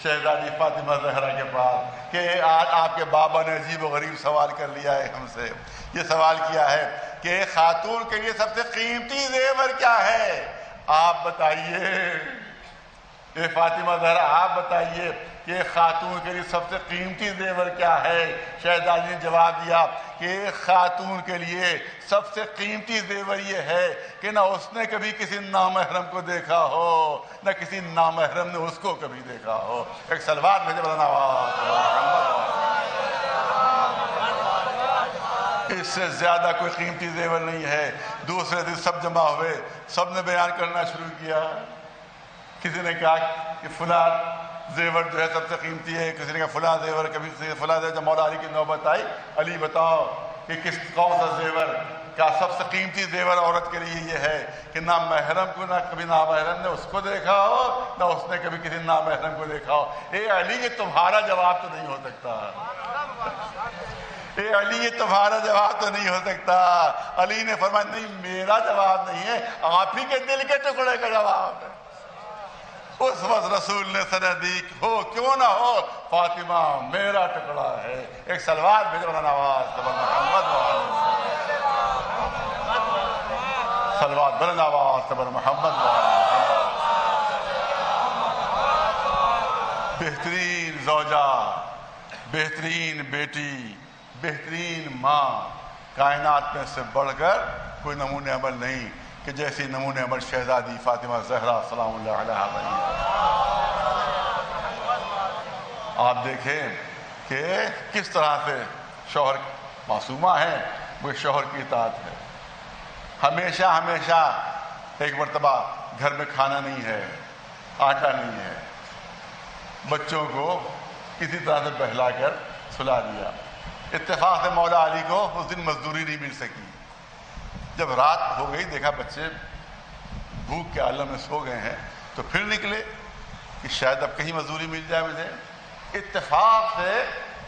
Speaker 6: شہزادی فاطمہ زہرا کے پاس کہ آج آپ کے بابا نے عجیب و غریب سوال کر لیا ہے ہم سے، یہ سوال کیا ہے کہ ایک خاتون کے لیے سب سے قیمتی زیور کیا ہے؟ آپ بتائیے، اے فاطمہ زہرا آپ بتائیے کہ ایک خاتون کے لیے سب سے قیمتی زیور کیا ہے؟ شہزادی نے جواب دیا کہ ایک خاتون کے لیے سب سے قیمتی زیور یہ ہے کہ نہ اس نے کبھی کسی نامحرم کو دیکھا ہو، نہ کسی نامحرم نے اس کو کبھی دیکھا ہو۔ ایک صلوات بھیجے بلند آواز۔ اس سے زیادہ کوئی قیمتی زیور نہیں ہے۔ دوسرے دن سب جمع ہوئے، سب نے بیان کرنا شروع کیا۔ کسی نے کہا کہ فلاں زیور جو ہے سب سے قیمتی ہے، کسی نے کہا فلاں زیور، کبھی فلاں زیور. جب مولا علی کی نوبت آئی، علی بتاؤ کہ کون سا زیور، کیا سب سے قیمتی زیور عورت کے لیے یہ ہے کہ نہ محرم کو، نہ کبھی نامحرم نے اس کو دیکھا ہو، نہ اس نے کبھی کسی نامحرم کو دیکھا ہو. اے علی یہ تمہارا جواب تو نہیں ہو سکتا، اے علی یہ تمہارا جواب تو نہیں ہو سکتا. علی نے فرمایا نہیں، میرا جواب نہیں ہے، آپ ہی کے دل کے ٹکڑے کا جواب ہے. اس وقت رسول نے صدیق ہو کیوں نہ ہو، فاطمہ میرا ٹکڑا ہے. ایک صلوات بھیجو مولانا نواز محمد صلوات بلند آواز صبر محمد. بہترین زوجہ، بہترین بیٹی، بہترین ماں، کائنات میں سے بڑھ کر کوئی نمونہ عمل نہیں کہ جیسی نمونہ عمل شہزادی فاطمہ زہرا سلام اللہ علیہا بنی. آپ دیکھیں کہ کس طرح سے شوہر معصومہ ہے، وہ شوہر کی اطاعت ہے. ہمیشہ ہمیشہ ایک مرتبہ گھر میں کھانا نہیں ہے، آٹا نہیں ہے، بچوں کو کسی طرح سے بہلا کر سلا دیا. اتفاق سے مولا علی کو اس دن مزدوری نہیں مل سکی. جب رات ہو گئی دیکھا بچے بھوک کے عالم میں سو گئے ہیں، تو پھر نکلے کہ شاید اب کہیں مزدوری مل جائے مجھے. اتفاق سے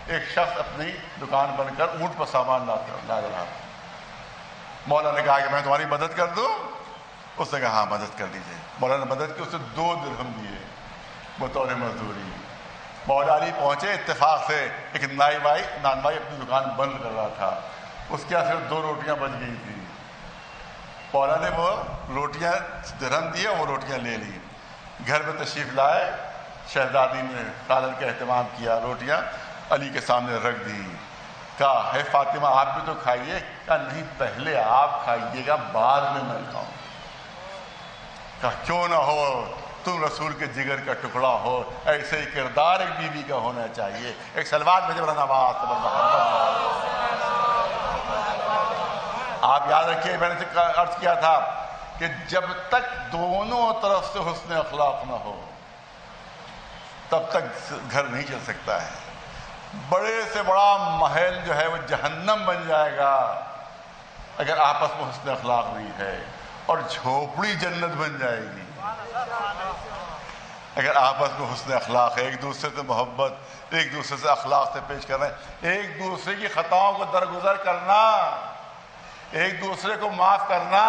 Speaker 6: ایک شخص اپنی دکان بند کر اونٹ پر سامان لا رہا. مولا نے کہا کہ میں تمہاری مدد کر دوں؟ اس نے کہا ہاں مدد کر دیجیے. مولا نے مدد کی، اسے 2 درہم دیے بطور مزدوری. مولا علی پہنچے، اتفاق سے ایک نان بھائی اپنی دکان بند کر رہا تھا، اس کے یہاں صرف 2 روٹیاں بچ گئی تھی. مولا نے وہ روٹیاں درہم دیے، وہ روٹیاں لے لی. گھر میں تشریف لائے، شہزادی نے سالن کا اہتمام کیا، روٹیاں علی کے سامنے رکھ دی. کہا ہے فاطمہ آپ بھی تو کھائیے. کہا نہیں، پہلے آپ کھائیے گا، بعد میں میں کھاؤں. کہا کیوں نہ ہو، تم رسول کے جگر کا ٹکڑا ہو، ایسے ہی کردار ایک بیوی کا ہونا چاہیے. ایک صلوات بھیجو مولانا نواز صبر محمد. آپ یاد رکھیے، میں نے عرض کیا تھا کہ جب تک دونوں طرف سے حسن اخلاق نہ ہو تب تک گھر نہیں چل سکتا ہے. بڑے سے بڑا محل جو ہے وہ جہنم بن جائے گا اگر آپس میں حسن اخلاق نہیں ہے، اور جھوپڑی جنت بن جائے گی اگر آپس میں حسن اخلاق ہے. ایک دوسرے سے محبت، ایک دوسرے سے اخلاق سے پیش کرنا، ایک دوسرے کی خطاؤں کو درگزر کرنا، ایک دوسرے کو معاف کرنا.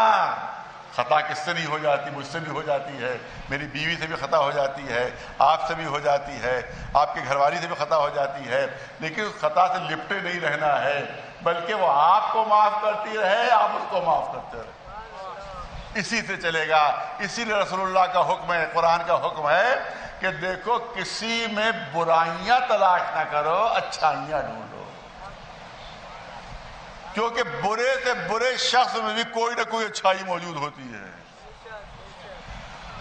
Speaker 6: خطا کس سے نہیں ہو جاتی؟ مجھ سے بھی ہو جاتی ہے، میری بیوی سے بھی خطا ہو جاتی ہے، آپ سے بھی ہو جاتی ہے، آپ کی گھر والی سے بھی خطا ہو جاتی ہے. لیکن اس خطا سے لپٹے نہیں رہنا ہے، بلکہ وہ آپ کو معاف کرتی رہے، آپ اس کو معاف کرتے رہے. اسی سے چلے گا. اسی لیے رسول اللہ کا حکم ہے، قرآن کا حکم ہے کہ دیکھو کسی میں برائیاں تلاش نہ کرو، اچھائیاں ڈھونڈو. کیونکہ برے سے برے شخص میں بھی کوئی نہ کوئی اچھائی موجود ہوتی ہے.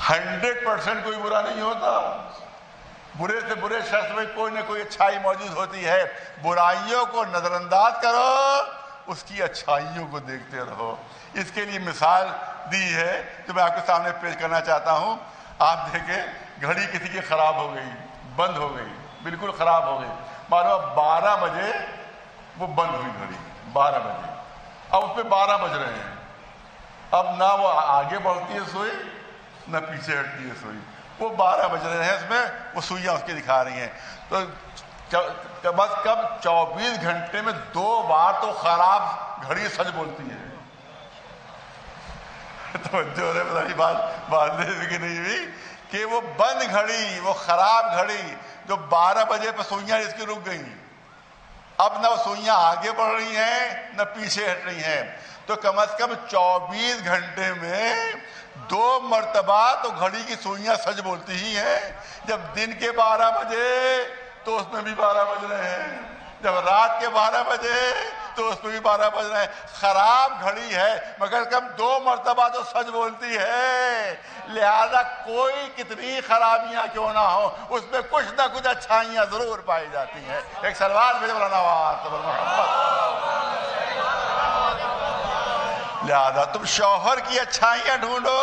Speaker 6: 100% کوئی برا نہیں ہوتا. برے سے برے شخص میں کوئی نہ کوئی اچھائی موجود ہوتی ہے. برائیوں کو نظر انداز کرو، اس کی اچھائیوں کو دیکھتے رہو. اس کے لیے مثال دی ہے جو میں آپ کے سامنے پیش کرنا چاہتا ہوں. آپ دیکھیں گھڑی کسی کی خراب ہو گئی، بند ہو گئی، بالکل خراب ہو گئی. معلوم 12 بجے وہ بند ہوئی گھڑی، 12 بجے. اب اس پہ 12 بج رہے ہیں. اب نہ وہ آگے بڑھتی ہے سوئی، نہ پیچھے ہٹتی ہے سوئی. وہ 12 بج رہے ہیں، اس میں وہ سوئیاں اس کی دکھا رہی ہیں. تو بس کب 24 گھنٹے میں 2 بار تو خراب گھڑی سچ بولتی ہے. توجہ ہے بتائیے، بات کہ نہیں ہوئی کہ وہ بند گھڑی، وہ خراب گھڑی جو 12 بجے پہ سوئیاں اس کی رک گئیں، اب نہ وہ سوئیاں آگے بڑھ رہی ہیں نہ پیچھے ہٹ رہی ہیں. تو کم از کم 24 گھنٹے میں 2 مرتبہ تو گھڑی کی سوئیاں سچ بولتی ہی ہیں. جب دن کے 12 بجے تو اس میں بھی 12 بج رہے ہیں، جب رات کے 12 بجے تو اس میں بھی 12 بج رہے ہیں. خراب گھڑی ہے مگر کم 2 مرتبہ تو سچ بولتی ہے. لہذا کوئی کتنی خرابیاں کیوں نہ ہو، اس میں کچھ نہ کچھ اچھائیاں ضرور پائی جاتی ہیں. ایک صلوات بھیجو مولانا نواز صبر محمد. لہذا تم شوہر کی اچھائیاں ڈھونڈو،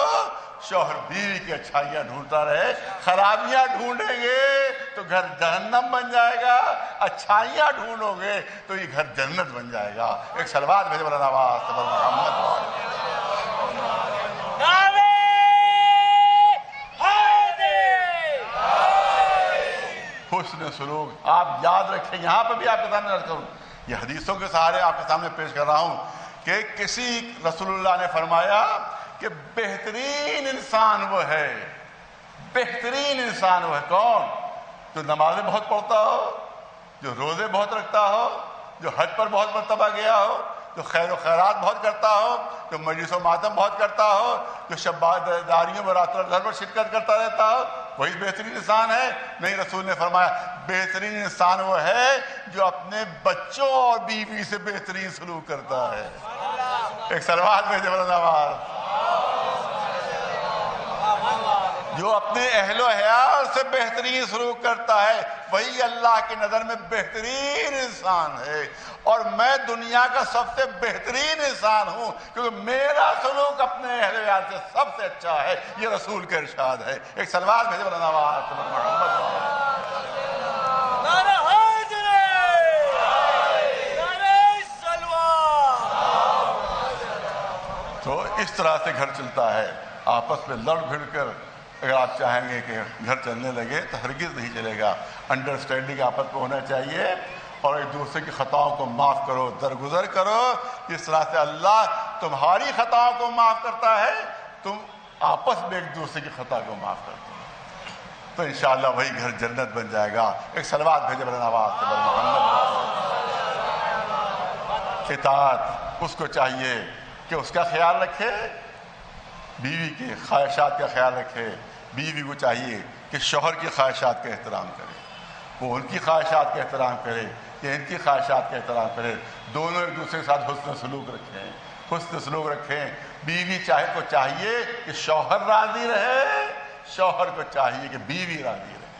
Speaker 6: شوہر بیوی کی اچھائیاں ڈھونڈتا رہے. خرابیاں ڈھونڈیں گے تو گھر جہنم بن جائے گا, اچھائیاں ڈھونڈو گے تو یہ گھر جنت بن جائے گا. ایک صلوات بھیجو مولانا آواز صبر محمد. حسن سلوک آپ یاد رکھیں. یہاں پہ بھی آپ کے سامنے عرض کروں, یہ حدیثوں کے سہارے آپ کے سامنے پیش کر رہا ہوں کہ کسی رسول اللہ نے فرمایا کہ بہترین انسان وہ ہے, بہترین انسان وہ ہے کون؟ جو نمازیں بہت پڑھتا ہو, جو روزے بہت رکھتا ہو, جو حج پر بہت مرتبہ گیا ہو, جو خیر و خیرات بہت کرتا ہو, جو مجلس و ماتم بہت کرتا ہو, جو شب داریوں میں رات گھر پر شرکت کرتا رہتا ہو, وہی بہترین انسان ہے. نہیں, رسول نے فرمایا بہترین انسان وہ ہے جو اپنے بچوں اور بیوی سے بہترین سلوک کرتا ہے. ایک صلوات بھیجے مولانا آواز. جو اپنے اہل و عیال سے بہترین سلوک کرتا ہے وہی اللہ کی نظر میں بہترین انسان ہے. اور میں دنیا کا سب سے بہترین انسان ہوں کیونکہ میرا سلوک اپنے اہل و عیال سے سب سے اچھا ہے. یہ رسول کا ارشاد ہے. ایک صلوات بھیجے مولانا آواز محمد. تو اس طرح سے گھر چلتا ہے, آپس میں لڑ بھڑ کر. اگر آپ چاہیں گے کہ گھر چلنے لگے تو ہرگز نہیں چلے گا. انڈرسٹینڈنگ آپس میں ہونا چاہیے اور ایک دوسرے کی خطاؤں کو معاف کرو, درگزر کرو. جس طرح سے اللہ تمہاری خطاؤں کو معاف کرتا ہے تم آپس میں ایک دوسرے کی خطا کو معاف کرتے ہو تو انشاءاللہ وہی گھر جنت بن جائے گا. ایک صلوات بھیجے مولانا آواز سے محمد. اطاعت اس کو چاہیے کہ اس کا خیال رکھے, بیوی کے خواہشات کا خیال رکھے. بیوی کو چاہیے کہ شوہر کی خواہشات کا احترام کرے, وہ ان کی خواہشات کا احترام کرے کہ ان کی خواہشات کا احترام کرے. دونوں ایک دوسرے کے ساتھ حسن سلوک رکھیں, حسن سلوک رکھیں. بیوی کو چاہیے کہ شوہر راضی رہے, شوہر کو چاہیے کہ بیوی راضی رہے.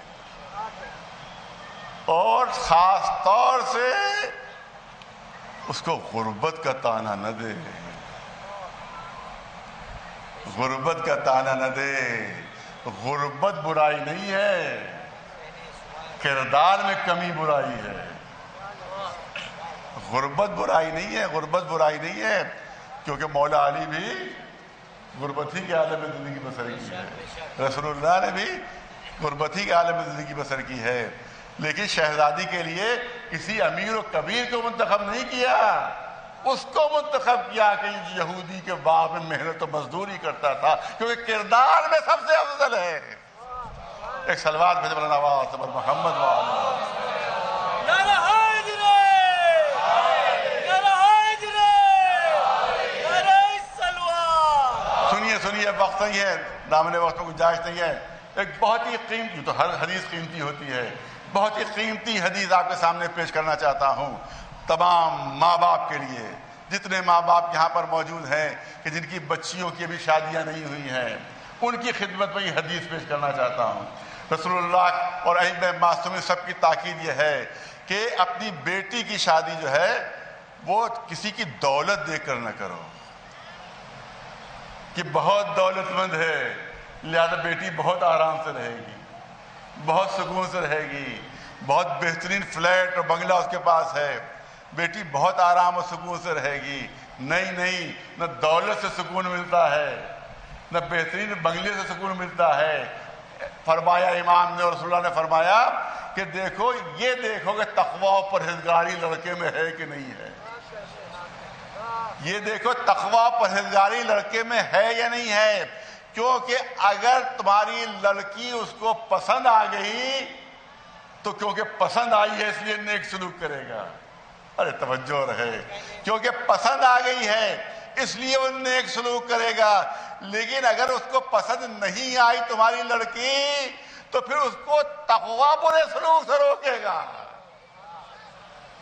Speaker 6: اور خاص طور سے اس کو غربت کا طعنہ نہ دے, غربت کا طعنہ نہ دے. غربت برائی نہیں ہے, کردار میں کمی برائی ہے. غربت برائی نہیں ہے, غربت برائی نہیں ہے, کیونکہ مولا علی بھی غربت ہی کے عالم میں زندگی بسر کی ہے, رسول اللہ نے بھی غربت ہی کے عالم میں زندگی بسر کی ہے. لیکن شہزادی کے لیے کسی امیر و کبیر کو منتخب نہیں کیا, اس کو منتخب کیا کہ یہودی کے باغ میں محنت و مزدوری کرتا تھا کیونکہ کردار میں سب سے افضل ہے. ایک صلوات بھیجے مولانا آواز صبر محمد. سنیے وقت نہیں ہے, دامن وقت میں گنجائش نہیں ہے. ایک بہت ہی قیمتی, تو ہر حدیث قیمتی ہوتی ہے, بہت ہی قیمتی حدیث آپ کے سامنے پیش کرنا چاہتا ہوں تمام ماں باپ کے لیے. جتنے ماں باپ یہاں پر موجود ہیں کہ جن کی بچیوں کی ابھی شادیاں نہیں ہوئی ہیں, ان کی خدمت میں یہ حدیث پیش کرنا چاہتا ہوں. رسول اللہ اور ائمہ معصومین سب کی تاکید یہ ہے کہ اپنی بیٹی کی شادی جو ہے وہ کسی کی دولت دے کر نہ کرو کہ بہت دولت مند ہے لہذا بیٹی بہت آرام سے رہے گی, بہت سکون سے رہے گی, بہت بہترین فلیٹ اور بنگلہ اس کے پاس ہے, بیٹی بہت آرام و سکون سے رہے گی. نہیں, نہ دولت سے سکون ملتا ہے, نہ بہترین بنگلے سے سکون ملتا ہے. فرمایا امام نے اور رسول اللہ نے فرمایا کہ دیکھو یہ دیکھو کہ تقوی و پرہیزگاری لڑکے میں ہے کہ نہیں ہے. یہ دیکھو تقوی و پرہیزگاری لڑکے میں ہے یا نہیں ہے, کیونکہ اگر تمہاری لڑکی اس کو پسند آ گئی تو کیونکہ پسند آئی ہے اس لیے نیک سلوک کرے گا. ارے توجہ رہے, کیونکہ پسند آ گئی ہے اس لیے وہ نیک سلوک کرے گا. لیکن اگر اس کو پسند نہیں آئی تمہاری لڑکی تو پھر اس کو تقوی برے سلوک سے روکے گا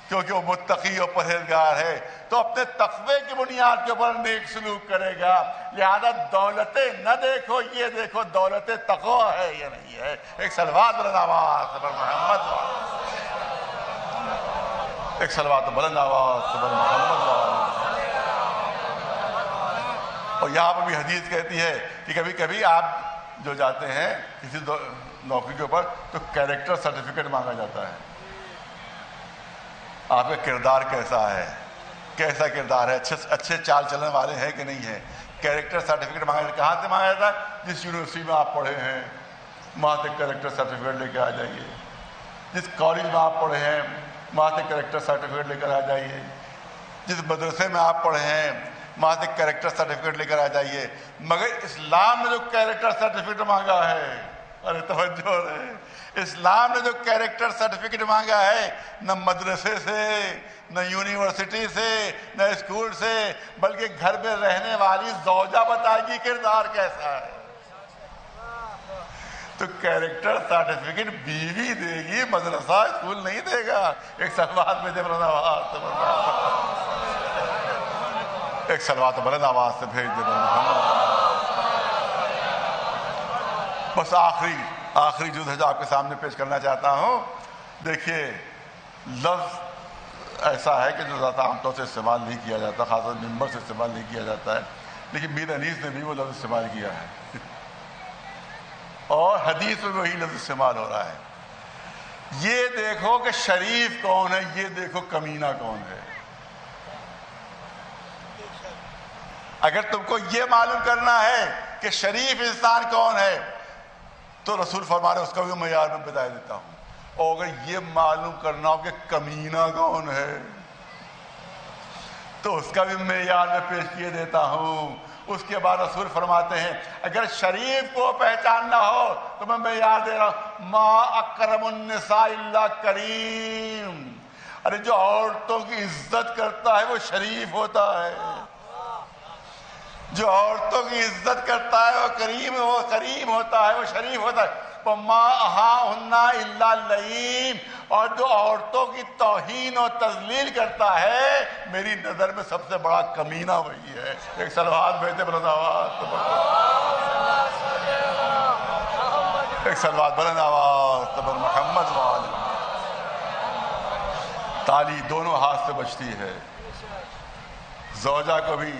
Speaker 6: کیونکہ وہ متقی اور پرہیزگار ہے, تو اپنے تقوی کی بنیاد کے اوپر نیک سلوک کرے گا. لہذا دولتیں نہ دیکھو, یہ دیکھو دولت تقوی ہے یا نہیں ہے. ایک صلوات بلند آواز صبر محمد, ایک صلوات بلند آواز صبر محمد. اور یہاں پر بھی حدیث کہتی ہے کہ کبھی کبھی آپ جو جاتے ہیں کسی نوکری کے اوپر تو کیریکٹر سرٹیفکیٹ مانگا جاتا ہے، آپ کا کردار کیسا ہے، کیسا کردار ہے، اچھے چال چلنے والے ہیں کہ نہیں ہیں، کیریکٹر سرٹیفکیٹ مانگا جاتا ہے۔ کہاں سے مانگا جاتا ہے؟ جس یونیورسٹی میں آپ پڑھے ہیں وہاں سے کیریکٹر سرٹیفکیٹ لے کے آ جائیے، جس کالج میں آپ پڑھے ہیں وہاں سے کیریکٹر سرٹیفکیٹ لے کر آ جائیے، جس مدرسے میں آپ پڑھے ہیں وہاں سے کیریکٹر سرٹیفکیٹ لے کر آ جائیے۔ مگر اسلام نے جو کیریکٹر سرٹیفکیٹ مانگا ہے، ارے توجہ رہے، اسلام نے جو کیریکٹر سرٹیفکیٹ مانگا ہے نہ مدرسے سے، نہ یونیورسٹی سے، نہ اسکول سے، بلکہ گھر میں رہنے والی زوجہ بتائے گی کردار کیسا ہے۔ تو کیریکٹر سرٹیفکیٹ بیوی دے گی، مدرسہ اسکول نہیں دے گا۔ ایک سلوات میں جب ایک سلوات بلند آواز سے بھیج دے بس آخری جو ہے جو آپ کے سامنے پیش کرنا چاہتا ہوں، دیکھیے لفظ ایسا ہے کہ جو زیادہ عام طور سے استعمال نہیں کیا جاتا، خاص طور ممبر سے استعمال نہیں کیا جاتا ہے، لیکن میر انیس نے بھی وہ لفظ استعمال کیا ہے اور حدیث میں وہی لفظ استعمال ہو رہا ہے۔ یہ دیکھو کہ شریف کون ہے، یہ دیکھو کمینہ کون ہے۔ اگر تم کو یہ معلوم کرنا ہے کہ شریف انسان کون ہے تو رسول فرما رہے اس کا بھی معیار میں بتا دیتا ہوں، اور اگر یہ معلوم کرنا ہو کہ کمینہ کون ہے تو اس کا بھی معیار میں پیش کیے دیتا ہوں۔ اس کے بعد رسول فرماتے ہیں اگر شریف کو پہچاننا ہو تو میں معیار دے رہا ہوں، ما اکرم النساء الا کریم، ارے جو عورتوں کی عزت کرتا ہے وہ شریف ہوتا ہے، جو عورتوں کی عزت کرتا ہے وہ کریم ہوتا ہے، وہ شریف ہوتا ہے۔ وَمَا أَهَاهُنَّ إِلَّا اللَّئِيمُ، اور جو عورتوں کی توہین اور تذلیل کرتا ہے میری نظر میں سب سے بڑا کمینہ وہی ہے۔ ایک سلوات بھیجتے بلند آواز، ایک سلوات بلند آواز تبر محمد وآلہ۔ تالی دونوں ہاتھ سے بجتی ہے۔ زوجہ کو بھی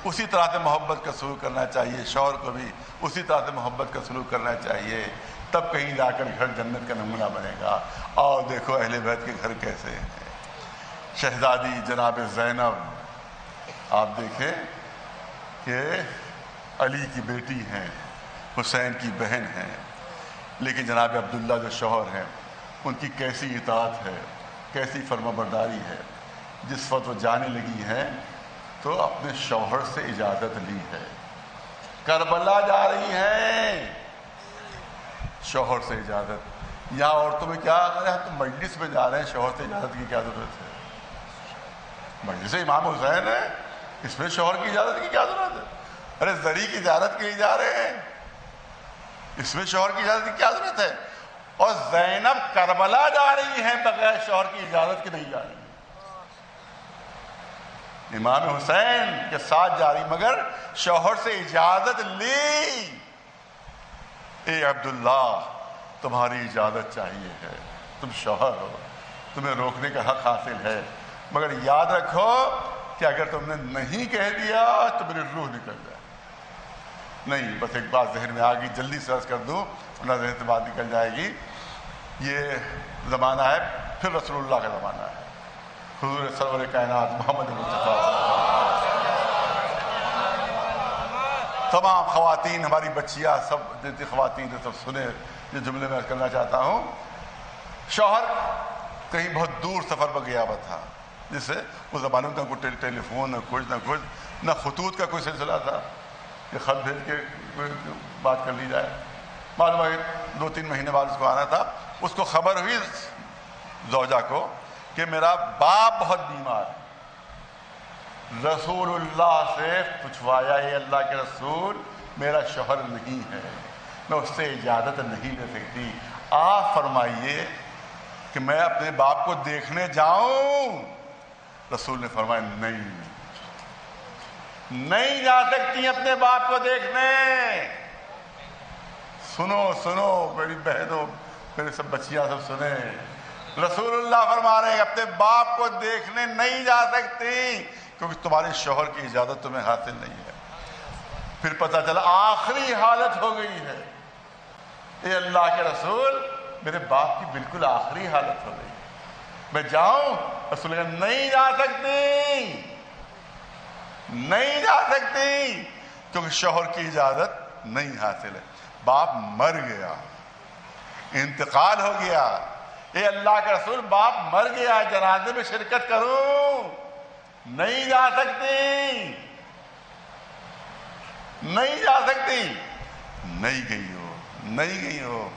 Speaker 6: اسی طرح سے محبت کا سلوک کرنا چاہیے، شوہر کو بھی اسی طرح سے محبت کا سلوک کرنا چاہیے، تب کہیں جا کر گھر جنت کا نمونہ بنے گا۔ اور دیکھو اہل بیت کے گھر کیسے ہیں۔ شہزادی جناب زینب آپ دیکھیں کہ علی کی بیٹی ہیں، حسین کی بہن ہیں، لیکن جناب عبداللہ جو شوہر ہیں ان کی کیسی اطاعت ہے، کیسی فرما برداری ہے۔ جس وقت وہ جانے لگی ہیں تو اپنے شوہر سے اجازت لی ہے، کربلا جا رہی ہیں، شوہر سے اجازت۔ یہاں عورتوں میں کیا تو مجلس میں جا رہے ہیں، شوہر سے اجازت کی کیا ضرورت ہے؟ مجلس امام حسین ہے، اس میں شوہر کی اجازت کی کیا ضرورت ہے؟ ارے زری کی زیارت کے لیے جا رہے ہیں، اس میں شوہر کی اجازت کی کیا ضرورت ہے؟ اور زینب کربلا جا رہی ہیں بغیر شوہر کی اجازت کے نہیں جا رہی، امام حسین کے ساتھ جا رہی مگر شوہر سے اجازت لی۔ اے عبداللہ تمہاری اجازت چاہیے ہے، تم شوہر ہو، تمہیں روکنے کا حق حاصل ہے، مگر یاد رکھو کہ اگر تم نے نہیں کہہ دیا تو میری روح نکل جائے۔ نہیں، بس ایک بات ذہن میں آ گئی، جلدی سے عرض کر دوں ورنہ ذہن سے بات نکل جائے گی۔ یہ زمانہ ہے پھر رسول اللہ کا زمانہ ہے، حضور سرور کائنات محمد مصطفیٰ۔ تمام خواتین، ہماری بچیاں، سب جتنی خواتین جو سب سنے یہ جملے میں کرنا چاہتا ہوں۔ شوہر کہیں بہت دور سفر پر گیا ہوا تھا، جس سے اس زمانے میں کوئی ٹیلی فون نہ کچھ نہ خطوط کا کوئی سلسلہ تھا کہ خط بھیج کے کوئی بات کر لی جائے۔ معلوم ہے 2-3 مہینے بعد اس کو آنا تھا۔ اس کو خبر ہوئی زوجہ کو کہ میرا باپ بہت بیمار ہے۔ رسول اللہ سے پوچھوایا، اے اللہ کے رسول میرا شوہر نہیں ہے، میں اس سے اجازت نہیں لے سکتی، آپ فرمائیے کہ میں اپنے باپ کو دیکھنے جاؤں؟ رسول نے فرمایا نہیں جا سکتی اپنے باپ کو دیکھنے۔ سنو میری بہنوں، میرے سب بچیاں سب سنیں، رسول اللہ فرما رہے ہیں اپنے باپ کو دیکھنے نہیں جا سکتی کیونکہ تمہارے شوہر کی اجازت تمہیں حاصل نہیں ہے۔ پھر پتہ چلا آخری حالت ہو گئی ہے، اے اللہ کے رسول میرے باپ کی بالکل آخری حالت ہو گئی، میں جاؤں؟ رسول نے کہا نہیں جا سکتی، نہیں جا سکتی، کیونکہ شوہر کی اجازت نہیں حاصل ہے۔ باپ مر گیا، انتقال ہو گیا، اے اللہ کے رسول باپ مر گیا، جنازے میں شرکت کروں؟ نہیں جا سکتی، نہیں جا سکتی، نہیں گئی ہو، نہیں گئی ہو۔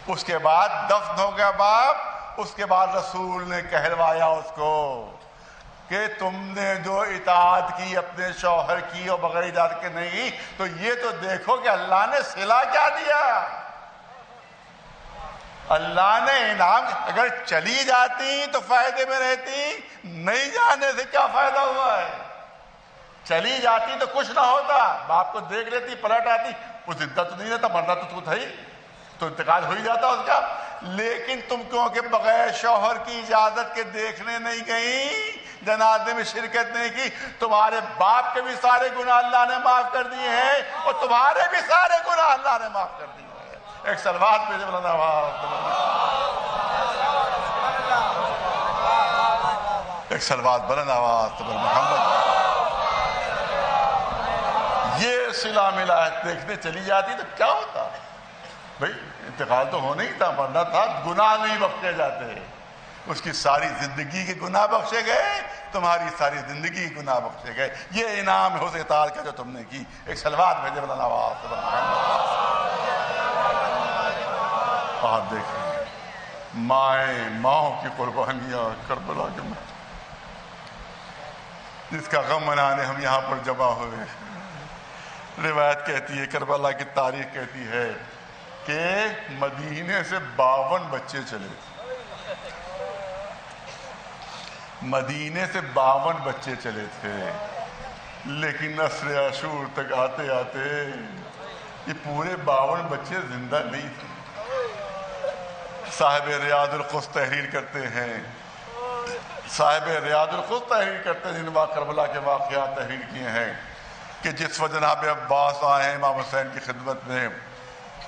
Speaker 6: اس کے بعد دفن ہو گیا باپ، اس کے بعد رسول نے کہلوایا اس کو کہ تم نے جو اطاعت کی اپنے شوہر کی اور بغیر اجازت کے نہیں، تو یہ تو دیکھو کہ اللہ نے صلہ کیا دیا، اللہ نے انعام۔ اگر چلی جاتی تو فائدے میں رہتی، نہیں جانے سے کیا فائدہ ہوا ہے؟ چلی جاتی تو کچھ نہ ہوتا، باپ کو دیکھ لیتی، پلٹ آتی، وہ زندہ تو نہیں رہتا، مرنا تو تھا ہی، تو انتقال ہو ہی جاتا اس کا۔ لیکن تم کیوں کہ بغیر شوہر کی اجازت کے دیکھنے نہیں گئی، جنازے میں شرکت نہیں کی، تمہارے باپ کے بھی سارے گناہ اللہ نے معاف کر دیے ہیں اور تمہارے بھی سارے گناہ اللہ نے معاف کر دیے ہیں۔ ایک صلوات پہ مولانا ایک صلوات بلند آواز تبارک محمد۔ یہ صلہ ملایت دیکھنے چلی جاتی تو کیا ہوتا بھئی؟ انتقال تو ہونا ہی تھا، مرنا تھا، گناہ نہیں بخشے جاتے، اس کی ساری زندگی کے گناہ بخشے گئے، تمہاری ساری زندگی کے گناہ بخشے گئے۔ یہ انعام ہے حسن اطاعت کا جو تم نے کی۔ ایک صلوات بھیجے مولانا آواز تبارک محمد۔ آپ دیکھیں ماؤں کی قربانیاں کربلا کے میں، جس کا غم منانے ہم یہاں پر جمع ہوئے۔ روایت کہتی ہے، کربلا کی تاریخ کہتی ہے کہ مدینے سے 52 بچے چلے، مدینے سے 52 بچے چلے تھے، لیکن عصر عاشور تک آتے آتے یہ پورے 52 بچے زندہ نہیں تھے۔ صاحب ریاض القدس تحریر کرتے ہیں، صاحب ریاض القدس تحریر کرتے ہیں، جن کربلا کے واقعات تحریر کیے ہیں کہ جس وقت جناب عباس آئے ہیں امام حسین کی خدمت میں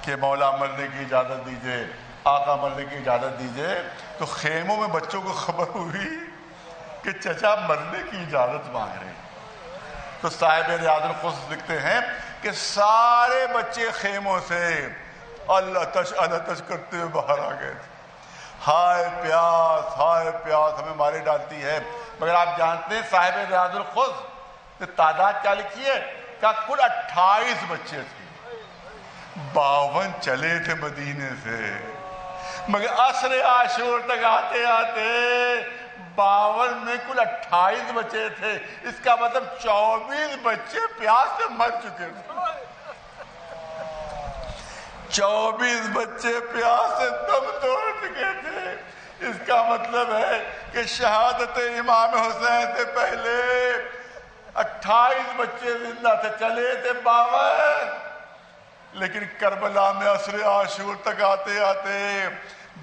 Speaker 6: کہ مولا مرنے کی اجازت دیجئے، آقا مرنے کی اجازت دیجئے، تو خیموں میں بچوں کو خبر ہوئی کہ چچا مرنے کی اجازت مانگ رہے ہیں۔ تو صاحب ریاض القدس لکھتے ہیں کہ سارے بچے خیموں سے اللہ تش کرتے ہوئے باہر آ گئے تھے، ہائے پیاس ہمیں مارے ڈالتی ہے۔ مگر آپ جانتے ہیں صاحب ریاض القدس نے تعداد کیا لکھی ہے؟ کہ کل 28 بچے تھے، 52 چلے تھے مدینے سے، مگر عصر عاشور تک آتے آتے 52 میں کل 28 بچے تھے۔ اس کا مطلب 24 بچے پیاس سے مر چکے تھے، 24 بچے پیاس سے دم توڑ چکے تھے۔ اس کا مطلب ہے کہ شہادت امام حسین سے پہلے 28 بچے زندہ تھے، چلے تھے 52، لیکن کربلا میں عصر عاشور تک آتے آتے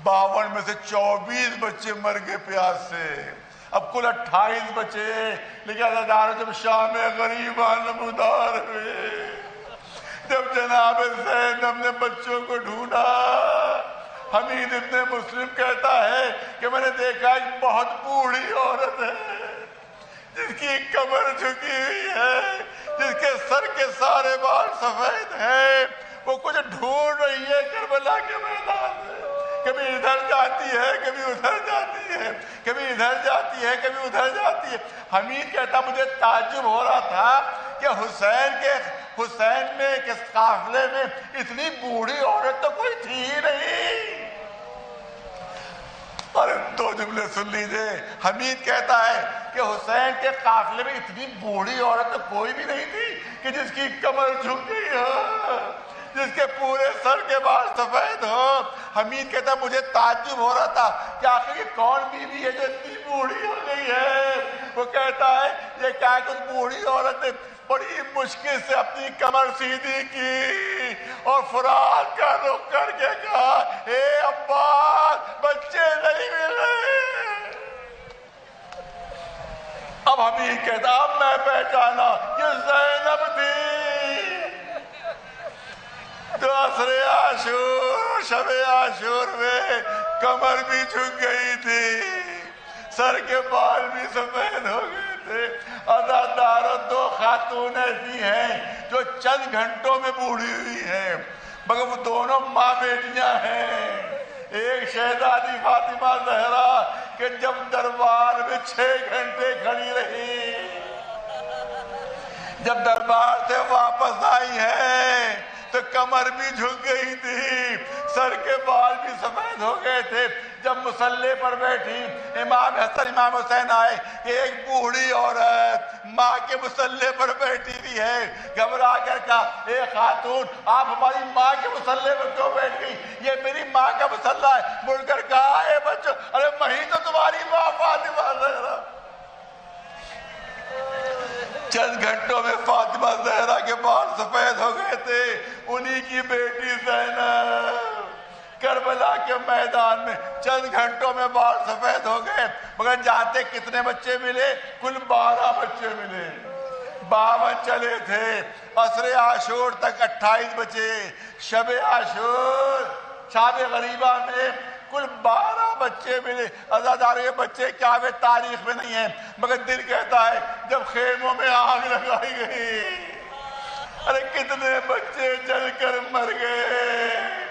Speaker 6: 52 میں سے 24 بچے مر گئے پیاس سے، اب کل 28 بچے۔ لیکن جب شام غریبان نمودار ہوئے، جب جناب زینب نے بچوں کو ڈھونڈا، حمید ابن مسلم کہتا ہے کہ میں نے دیکھا ایک بہت بوڑھی عورت ہے جس کی کمر جھکی ہوئی ہے، جس کے سر کے سارے بال سفید ہیں، وہ کچھ ڈھونڈ رہی ہے کربلا کے میدان میں، کبھی ادھر جاتی ہے کبھی ادھر جاتی ہے، کبھی ادھر جاتی ہے کبھی ادھر جاتی ہے۔ حمید کہتا مجھے تعجب ہو رہا تھا کہ حسین میں کے قافلے میں اتنی بوڑھی عورت تو کوئی تھی ہی نہیں۔ اور 2 جملے سن لیجئے، حمید کہتا ہے کہ حسین کے قافلے میں اتنی بوڑھی عورت تو کوئی بھی نہیں تھی کہ جس کی کمر جھک گئی ہو، جس کے پورے سر کے بال سفید ہو۔ حمید کہتا ہے مجھے تعجب ہو رہا تھا کہ آخر یہ کون بیوی ہے جو اتنی بوڑھی ہو گئی ہے۔ وہ کہتا ہے یہ کیا کہ اس بوڑھی عورت نے بڑی مشکل سے اپنی کمر سیدھی کی اور فرات کا رخ کر کے کہا اے عباس بچے نہیں ملے۔ اب حمید کہتا اب میں پہچانا یہ زینب تھی، تو عصر عاشور شب عاشور میں کمر بھی جھک گئی تھی، سر کے بال بھی سفید ہو گئے تھے۔ عزاداروں، دو خاتون ایسی ہیں جو چند گھنٹوں میں بوڑھی ہوئی ہیں، مگر وہ دونوں ماں بیٹیاں ہیں۔ ایک شہزادی فاطمہ زہرا کہ جب دربار میں 6 گھنٹے کھڑی رہی، جب دربار سے واپس آئی ہے تو کمر بھی جھک گئی تھی، سر کے بال بھی سفید ہو گئے تھے۔ جب مصلی پر بیٹھی، امام حسن امام حسین آئے کہ ایک بوڑھی عورت ماں کے مصلی پر بیٹھی ہوئی ہے، گھبرا کر کہا اے خاتون آپ ہماری ماں کے مصلی پر کیوں بیٹھ گئی؟ یہ میری ماں کا مصلی ہے۔ مڑ کر کہا اے بچوں، ارے وہی تو تمہاری ماں فاطمہ زہرا۔ چند گھنٹوں میں فاطمہ زہرا کے بال سفید ہو گئے تھے، انہی کی بیٹی زینب کربلا کے میدان میں چند گھنٹوں میں بال سفید ہو گئے، مگر جانتے کتنے بچے ملے؟ کل 12 بچے ملے، 52 چلے تھے۔ عصر عاشور تک 28 بچے، شب عاشور شب غریبہ میں کل 12 بچے ملے۔ عزاداروں، یہ بچے کیا ہوئے تاریخ میں نہیں ہیں، مگر دل کہتا ہے جب خیموں میں آگ لگائی گئی، ارے کتنے بچے جل کر مر گئے۔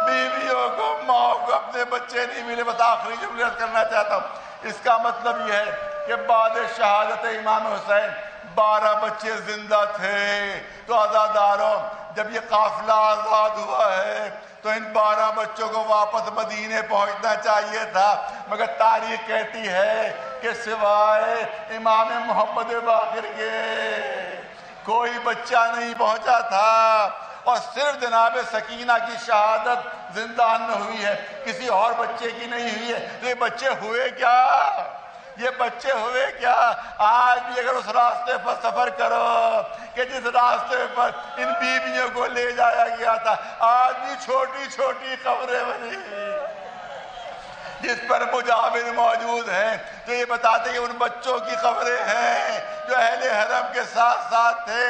Speaker 6: بیویوں کو، ماں کو اپنے بچے نہیں ملے۔ بس آخری جملے کرنا چاہتا ہوں، اس کا مطلب یہ ہے کہ بعد شہادت امام حسین 12 بچے زندہ تھے۔ تو عزاداروں، جب یہ قافلہ آزاد ہوا ہے تو ان 12 بچوں کو واپس مدینے پہنچنا چاہیے تھا، مگر تاریخ کہتی ہے کہ سوائے امام محمد باقر کے کوئی بچہ نہیں پہنچا تھا، اور صرف جناب سکینہ کی شہادت زندان میں ہوئی ہے، کسی اور بچے کی نہیں ہوئی ہے۔ تو یہ بچے ہوئے کیا؟ یہ بچے ہوئے کیا؟ آج بھی اگر اس راستے پر سفر کرو کہ جس راستے پر ان بیویوں کو لے جایا گیا تھا، آج بھی چھوٹی چھوٹی قبریں بنی جس پر مجاور موجود ہیں، تو یہ بتاتے کہ ان بچوں کی قبریں ہیں جو اہل حرم کے ساتھ ساتھ تھے۔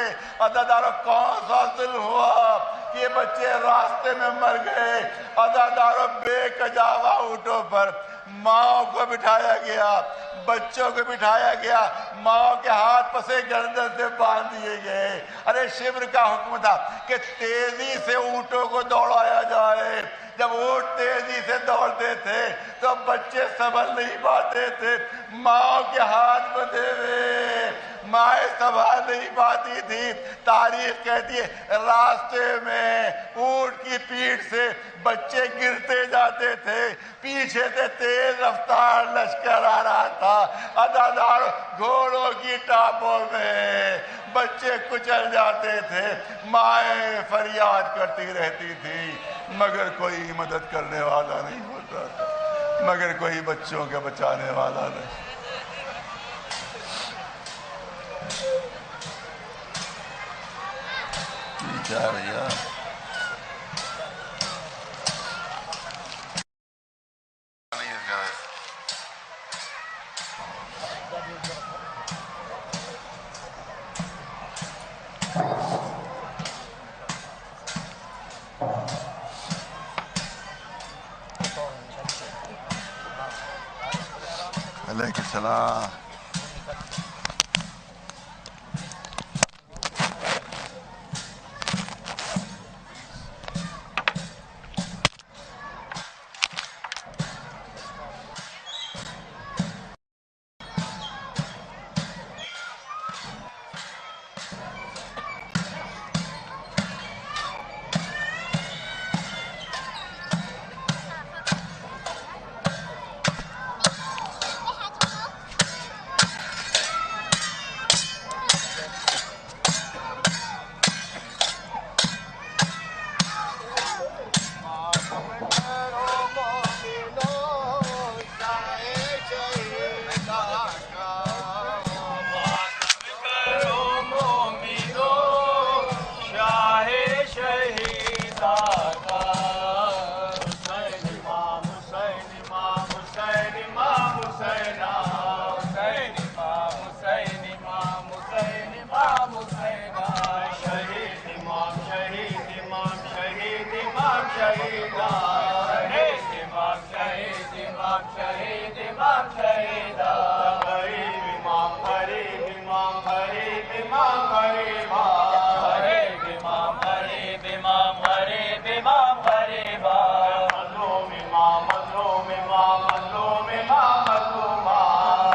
Speaker 6: عزاداروں، کون سا ظلم ہوا کہ یہ بچے راستے میں مر گئے؟ عزاداروں، بے کجاوا اونٹوں پر ماں کو بٹھایا گیا، بچوں کو بٹھایا گیا، ماں کے ہاتھ پسے گردن سے باندھ دیے گئے۔ ارے شبر کا حکم تھا کہ تیزی سے اونٹوں کو دوڑایا جائے۔ جب اونٹ تیزی سے دوڑتے تھے تو بچے سنبھل نہیں پاتے تھے، ماں کے ہاتھ بندھے ہوئے، مائیں سنبھال نہیں پاتی تھی۔ تاریخ کہتی ہے راستے میں اونٹ کی پیٹھ سے بچے گرتے جاتے تھے، پیچھے سے تیز رفتار لشکر آ رہا تھا۔ عزادار، گھوڑوں کی ٹاپوں میں بچے کچل جاتے تھے، مائیں فریاد کرتی رہتی تھی، مگر کوئی مدد کرنے والا نہیں ہوتا تھا، مگر کوئی بچوں کے بچانے والا نہیں۔ کیا بھیا علیکم السلام۔ غریب امام غریبا
Speaker 1: غریب امام غریب امام غریب امام غریبا
Speaker 6: مظلوم امام مظلوم امام مظلوم امام مظلوما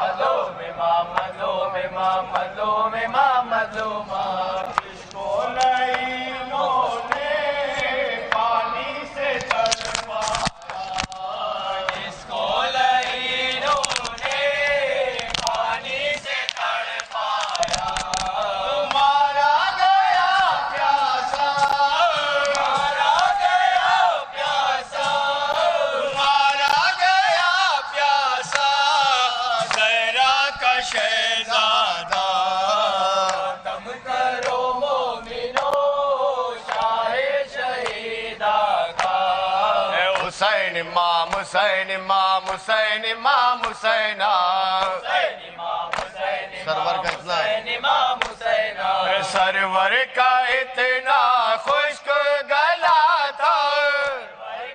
Speaker 1: مظلوم امام مظلوم امام مظلوم امام مظلوما
Speaker 6: جس کو لعینوں نے پانی سے تڑپایا
Speaker 1: جس کو لعینوں نے پانی سے تڑپایا
Speaker 6: مارا گیا پیاسا
Speaker 1: مارا گیا پیاسا
Speaker 6: مارا گیا پیاسا زہرا کا شہزادہ
Speaker 1: تم کرو مومنو شاہ شہیدہ کا
Speaker 6: حسین امام حسین امام حسین امام حسینہ
Speaker 1: حسین امام حسین
Speaker 6: سرور کا اتنا ہے۔
Speaker 1: حسین امام حسینہ
Speaker 6: سرور کا اتنا خشک گلا تھا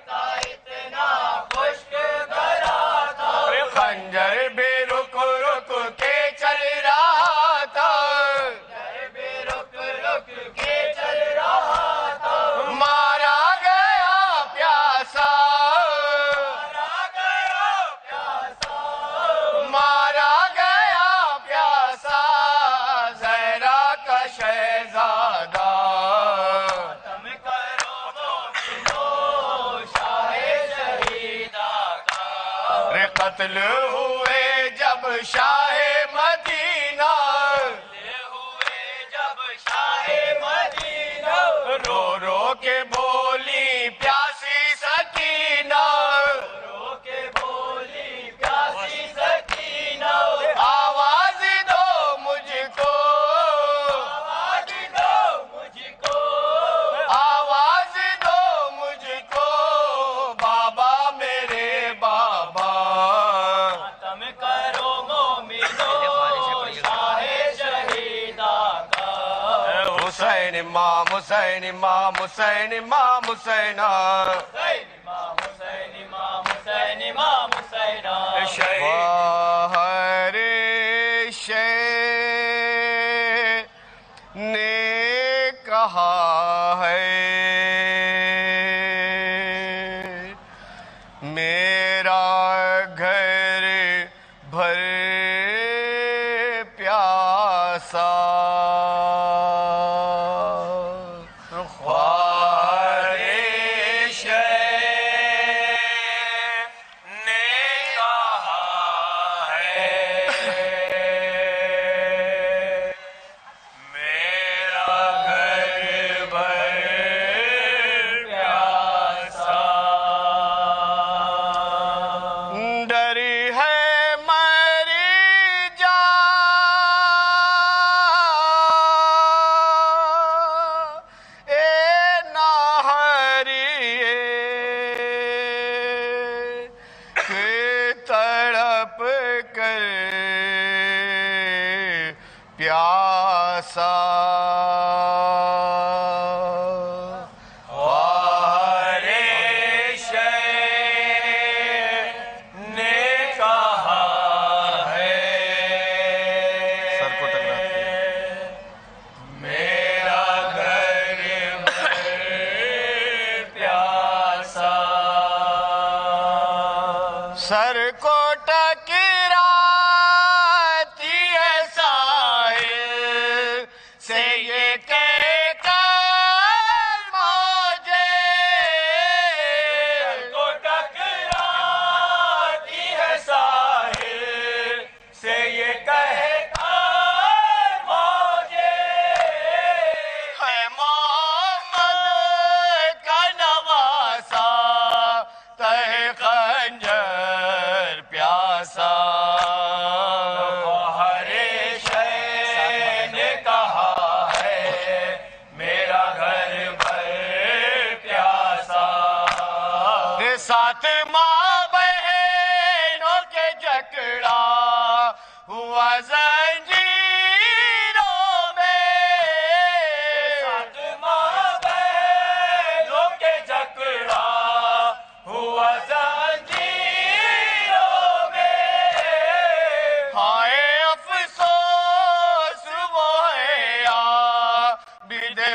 Speaker 1: کا اتنا خشک گلا تھا
Speaker 6: خنجر بھی رک رک کے چل رہا تھا
Speaker 1: بے رک رک کے چل رہا تھا
Speaker 6: مارا گیا پیاسا
Speaker 1: مارا گیا پیاسا
Speaker 6: مارا گیا پیاسا زہرا کا شہزادہ
Speaker 1: تم کرو مومنو شاہ شہیدہ کا
Speaker 6: قتل ہوئے جب شاہ مدینہ
Speaker 1: ہوئے جب شاہ مدینہ
Speaker 6: رو رو کے بولی پیاسی سکینہ
Speaker 1: رو کے بولی پیاسی سکینہ
Speaker 6: آواز دو مجھ کو
Speaker 1: آواز دو مجھ کو
Speaker 6: آواز دو مجھ کو بابا میرے بابا
Speaker 1: تم کرو مومنو شاہ شہیدہ کا
Speaker 6: حسین امام حسین امام حسین امام حسینہ
Speaker 1: حسین امام حسین امام حسین امام حسینہ
Speaker 6: ہر شے نے کہا ہے میرا گھر بھر پیاسا خواہش
Speaker 1: نے کہا ہے
Speaker 6: میرا گھر بھر
Speaker 1: پیاسا
Speaker 6: ڈر ہے مر جا اے ناہریے کہ تڑپ کر پیاسا
Speaker 1: خواہش نے کہا ہے
Speaker 6: سر کو ٹکراتی ہے
Speaker 1: میرا گھر بھر پیاسا
Speaker 6: سر کو ٹکراتی ہے ساحل سے یہ کہ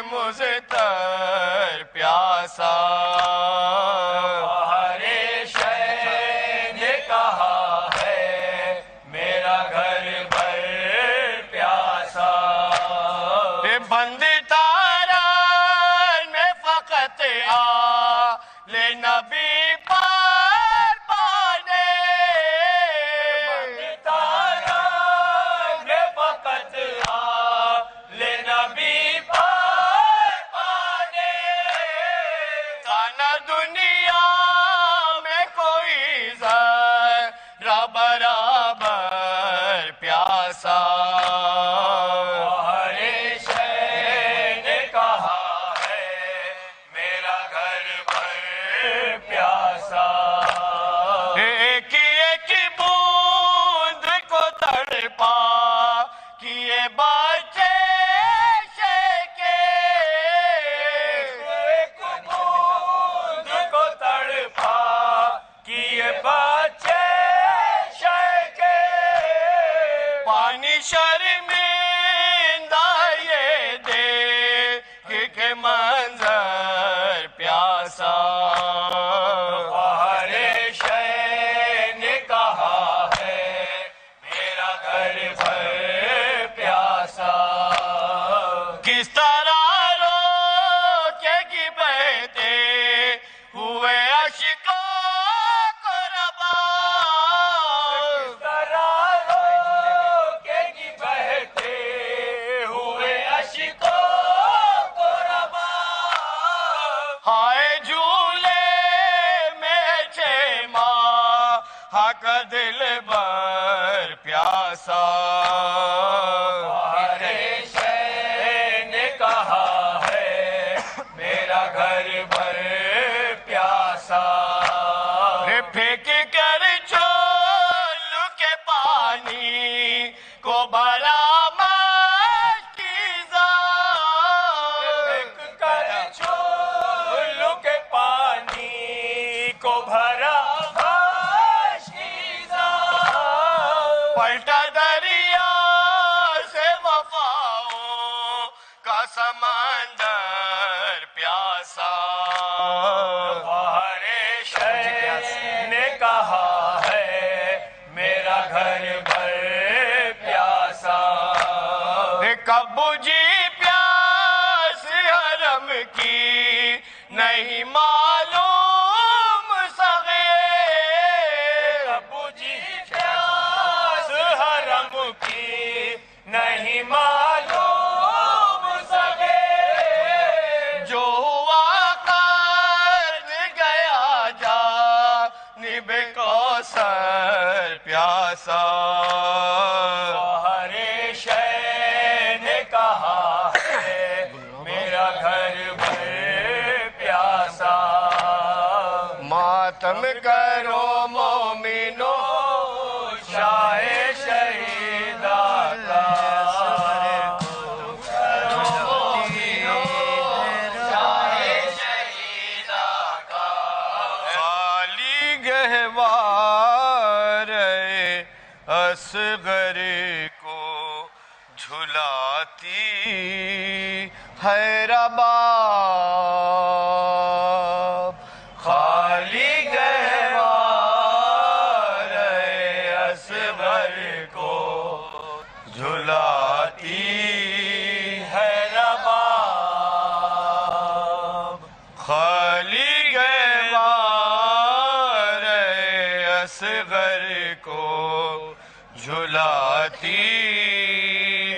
Speaker 5: مضطر پیاسا ہر شے نے کہا ہے میرا گھر بھر پیاسا بند تاران میں فقط آلِ نبی پار پانے بند تاران میں فقط آلِ نبی پار پانے تانا دنیا میں کوئی ذرا برابر پیاسا ہر شے نے کہا ہے میرا گھر بھر پیاسا ایک ایک بوند کو تڑپا کیے بچے شیکے ایک بوند کو تڑپا کیے بچے شیکے پانی شرمندہ یہ دیکھ کے منظر پیاسا ہر شے نے کہا ہے میرا گھر بھر پیاسا کس طرح روکے گی بہتے ہوئے اشکوں کو ربا کس طرح روکے گی بہتے ہوئے اشکوں کو ربا ہائے جھولے میں چھ ماہ کا دل بر پیاسا ہر شے نے کہا ہے میرا گھر بھر پیاسا پھینک کر چولو کے پانی کو بھرا مشکیزا پھینک کر چولو کے پانی کو بھرا مشکیزا پلٹا دریا سے وفاؤں کا سمندر پیاسا ہر شے نے کہا ہے میرا گھر بھر پیاسا کب بجھی پیاس حرم کی نہیں معلوم صغیر کب بجھی پیاس حرم کی نہیں معلوم صغیر جو ہوا قرض گیا جانب کوثر پیاسا ہر شے نے کہا ہے میرا گھر بھر پیاسا ماتم کرو مومنو شاہ شہیدہ کا خالی گہوار اصغر کو جھلاتی ہے رباب خالی گہوار اصغر کو جھلاتی ہے رباب خالی گہوار اصغر کو جھلاتی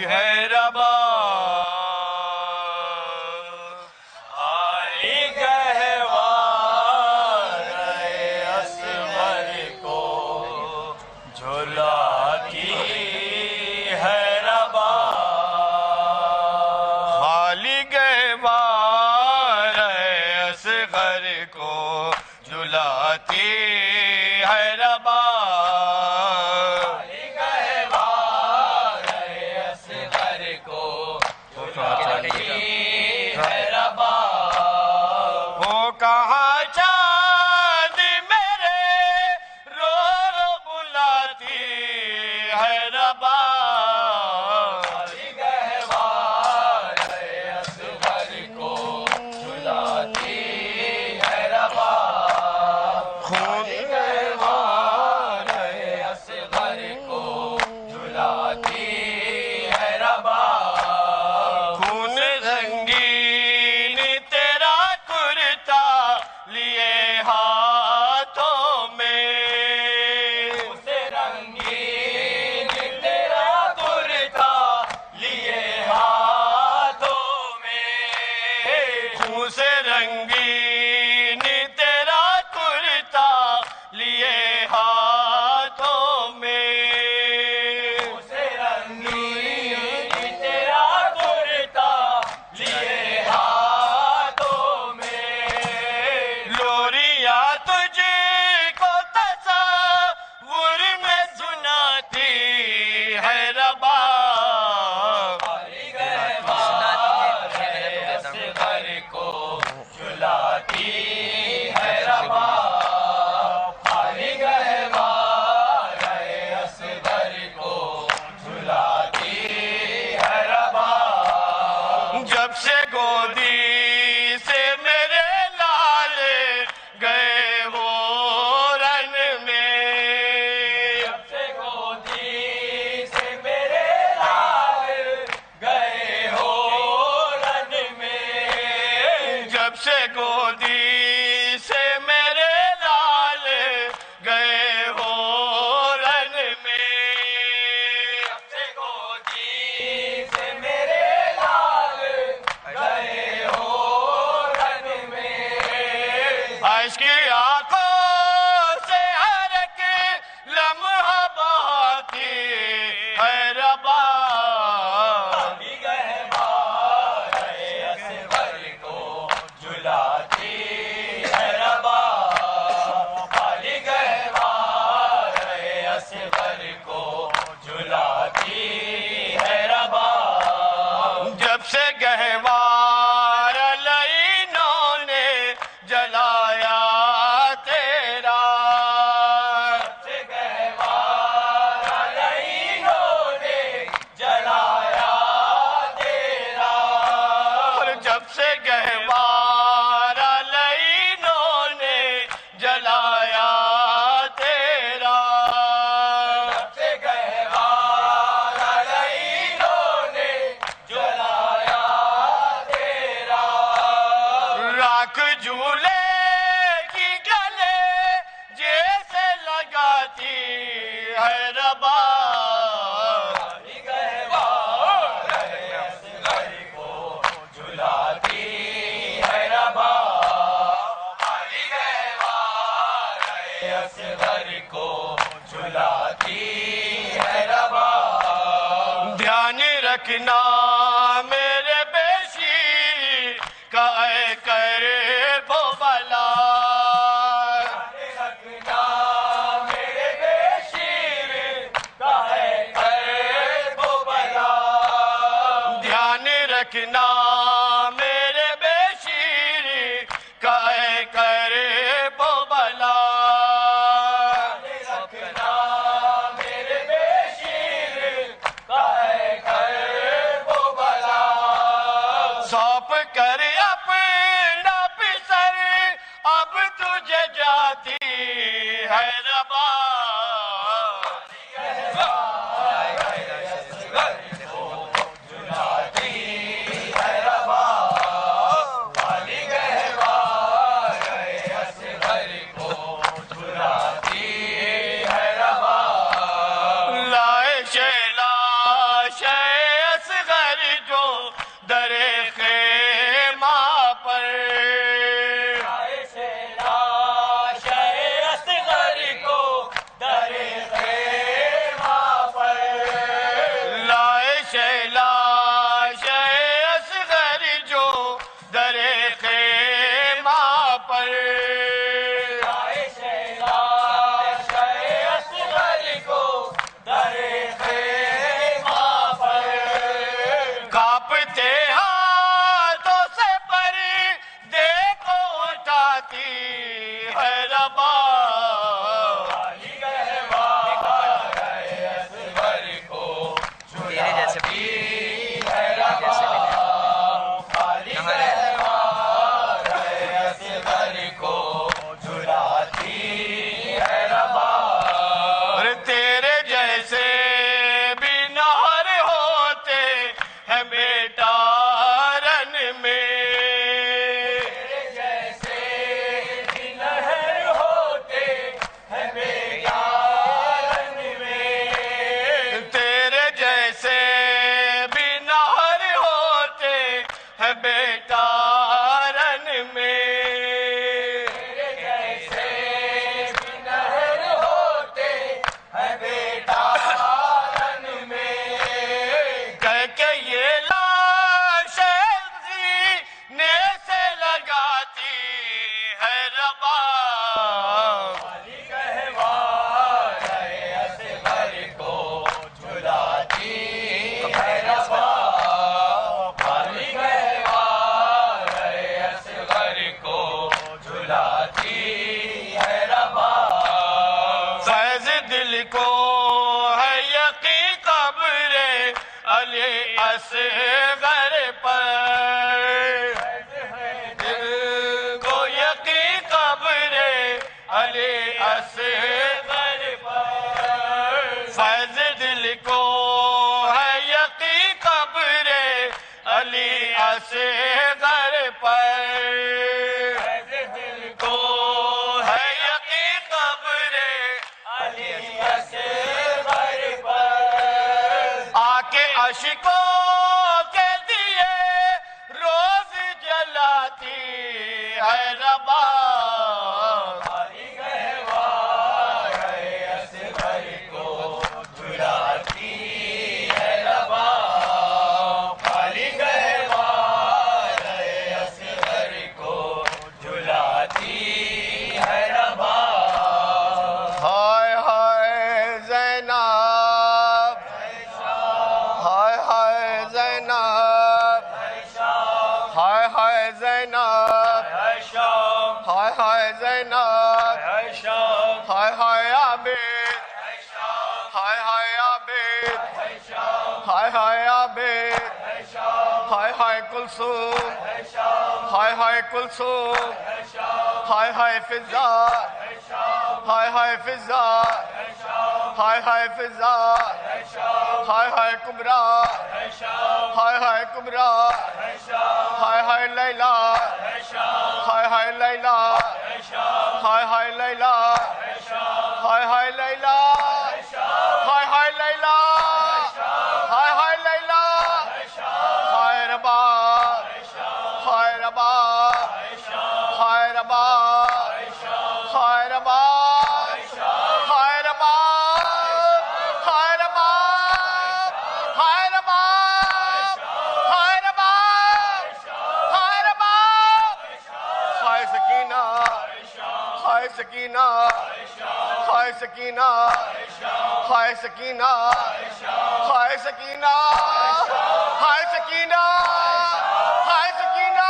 Speaker 5: ہے رباب خالی گہوار اصغر کو جھلاتی ہے رباب خالی گہوار اصغر کو جھلاتی ہے رباب خالی گہوار اصغر کو جھلاتی ہے رباب وہ کہاں چاند میرے رو رو بلاتی ہے رباب خالی گہوار اصغر جب سے گودی سے میرے لال گئے ہو رن میں جب سے گودی سے میرے لال گئے ہو رن میں جب سے گودی سے میرے لال گئے ہو رن میں جب سے گودی سے میرے لال گئے ہو رن میں عشق کی آنکھوں سے ہر ایک لمحہ بہاتی ہے ربا جب سے گہوار لینوں نے جلایا تیرا جب سے گہوار لینوں نے جلایا تیرا اور جب سے گہوار لینوں نے جلایا تیرا جب سے گہوار لینوں نے جلایا تیرا راکھ جھولے کی گلے جیسے لگاتی ہے ربا جلاتی ہے ربا اصغر کو جلاتی ہے ربا دھیان رکھنا میرے بیشی کا اے کرے وہ بلا رکھنا میرے بیشی کا اے کرے وہ بلا دھیان رکھنا میرے بیشیر کا اے کرے وہ بلا رکھنا میرے بیشیر کا اے کرے وہ بلا سونپ کر اپنا پسر اب تجھے جاتی ہے ربا لائے شیلاش اصغر جو در خیمہ پر لائے شیلاش اصغر کو در خیمہ پر لائے شیلاش اصغر جو در خیمہ پر لائے شیلاش اصغر کو در خیمہ پر کانپتے ہاتھوں سے پر دیکھو اٹھاتی ہے ربا
Speaker 7: تیرے جیسے
Speaker 5: اور تیرے جیسے بھی نہر ہوتے ہیں بیٹا رن میں تیرے جیسے بھی نہر ہوتے ہیں بیٹا رن میں تیرے جیسے بھی نہر ہوتے ہیں بیٹا رن میں تیرے جیسے بھی نہر ہوتے ہیں بیٹا رن میں کہہ کے یہ لاش سینے سے لگاتی ہے ربا جلاتی ہے ربا اصغر پر دل کو ہے یقین قبر علی اصغر پر آ کے عاشقوں کے دیے روز جلاتی ہے رباب علی گہوار ہے اصغر کو جلاتی ہے رباب علی گہوار ہے اصغر کو جلاتی ہے رباب ہائے ہائے زینب ہائے ہائے زینب ہائے ہائے زینب ہائے ہائے زینب ہائے ہائے عابد ہائے ہائے عابد ہائے ہائے عابد ہائے ہائے کلثوم ہائے ہائے کلثوم ہائے ہائے فضا ہائے ہائے فضا ہائے ہائے فضا ہائے ہائے کبرا ہائے ہائے کبرا ہائے ہائے لیلا ہائے ہائے لیلا ہائے ہائے لیلا ہائے ہائے لیلا ہائے ہائے لیلا ہائے ہائے لیلا ہائے رباب ہائے رباب ہائے رباب ہائے رباب ہائے رباب ہائے رباب ہائے رباب ہائے رباب ہائے رباب ہائے سکینہ ہائے سکینہ ہائے سکینہ ہائے سکینہ ہائے سکینہ ہائے سکینہ ہائے سکینہ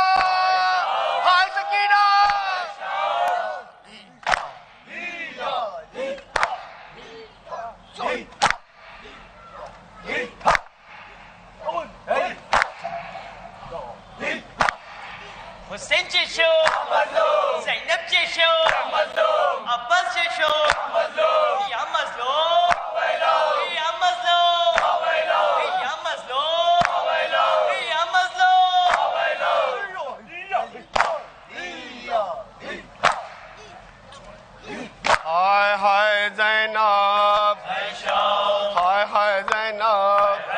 Speaker 5: ہائے سکینہ
Speaker 7: حسین چشو زینب چشو عباس چشو یا مظلوم یا مظلوم یا مظلوم یا مظلوم
Speaker 5: ہائے ہائے زینب ہائے ہائے زینب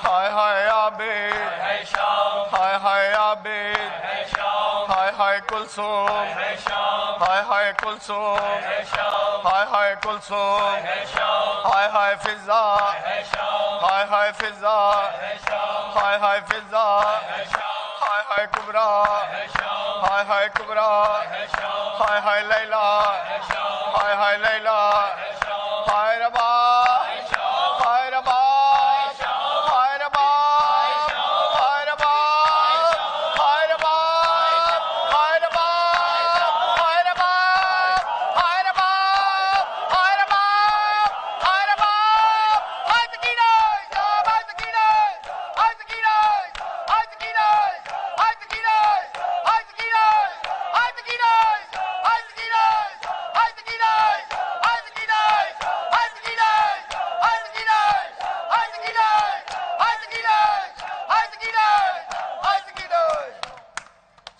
Speaker 5: ہائے ہائے عابد ہائے ہائے عابد ہائے ہائے کلثوم ہائے ہائے کلثوم ہائے ہائے کلثوم ہائے ہائے فضا ہائے ہائے فضا ہائے ہائے فضا ہائے ہائے کبرا ہائے ہائے کبرا ہائے ہائے لیلا ہائے ہائے لیلا ہائے رباب ہائے رباب ہائے رباب ہائے رباب ہائے رباب ہائے رباب ہائے رباب ہائے رباب ہائے رباب ہائے رباب ہائے سکینہ ہائے سکینہ ہائے سکینہ ہائے سکینہ ہائے سکینہ ہائے سکینہ ہائے سکینہ ہائے سکینہ ہائے سکینہ ہائے سکینہ ہائے سکینہ ہائے سکینہ ہائے سکینہ ہائے سکینہ ہائے سکینہ ہائے سکینہ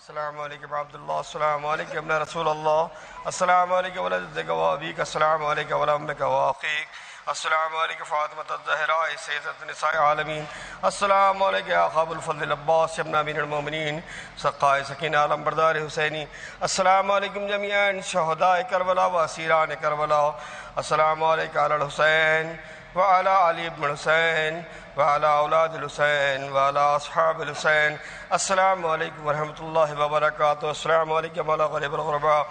Speaker 5: السلام علیکم عبداللہ السلام علیکم ابن رسول اللہ السلام علیکم ولدک و ابیک السلام علیکم ولامک و اخیک السلام علیکم فاطمۃ الزہراء سیدۃ نساء العالمین السلام علیکم یا ابا الفضل العباس ابن امیر المومنین سقائے سکینہ علم بردار حسینی السلام علیکم جمیعا شہداء کربلا و اسیران کربلا السلام علیکم علی الحسین وعلى علي بن الحسين وعلى أولاد الحسين وعلى أصحاب الحسين السلام عليكم ورحمة الله وبركاته السلام عليكم على غريب الغرباء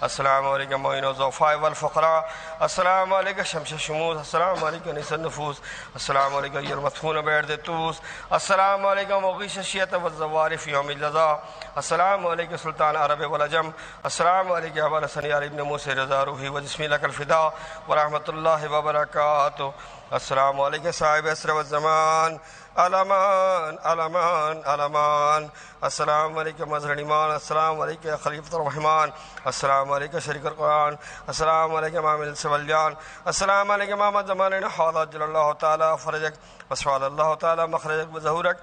Speaker 5: السلام عليكم معين الضعفاء والفقراء السلام عليكم شمس الشموس السلام عليكم نس النفوس السلام عليكم أيها المدفون بأرض الطوس السلام عليكم مغيث الشيعة والزوار في يوم الجزاء السلام عليكم سلطان عرب والعجم السلام عليكم أبا الحسن علي بن موسى رضا روحي وجسمي لك الفداء ورحمة الله وبركاته السلام عليكم صاحب العصر والزمان الامان الامان الامان السلام علیکم مظہر الایمان السلام علیکم خلیفۃ الرحمن السلام علیکم شریک القرآن السلام علیکم عامل سولیان السلام علیکم محمد زمان حاضر جل اللہ تعالی فرجک وسوال اللہ تعالی مخرجک وظہورک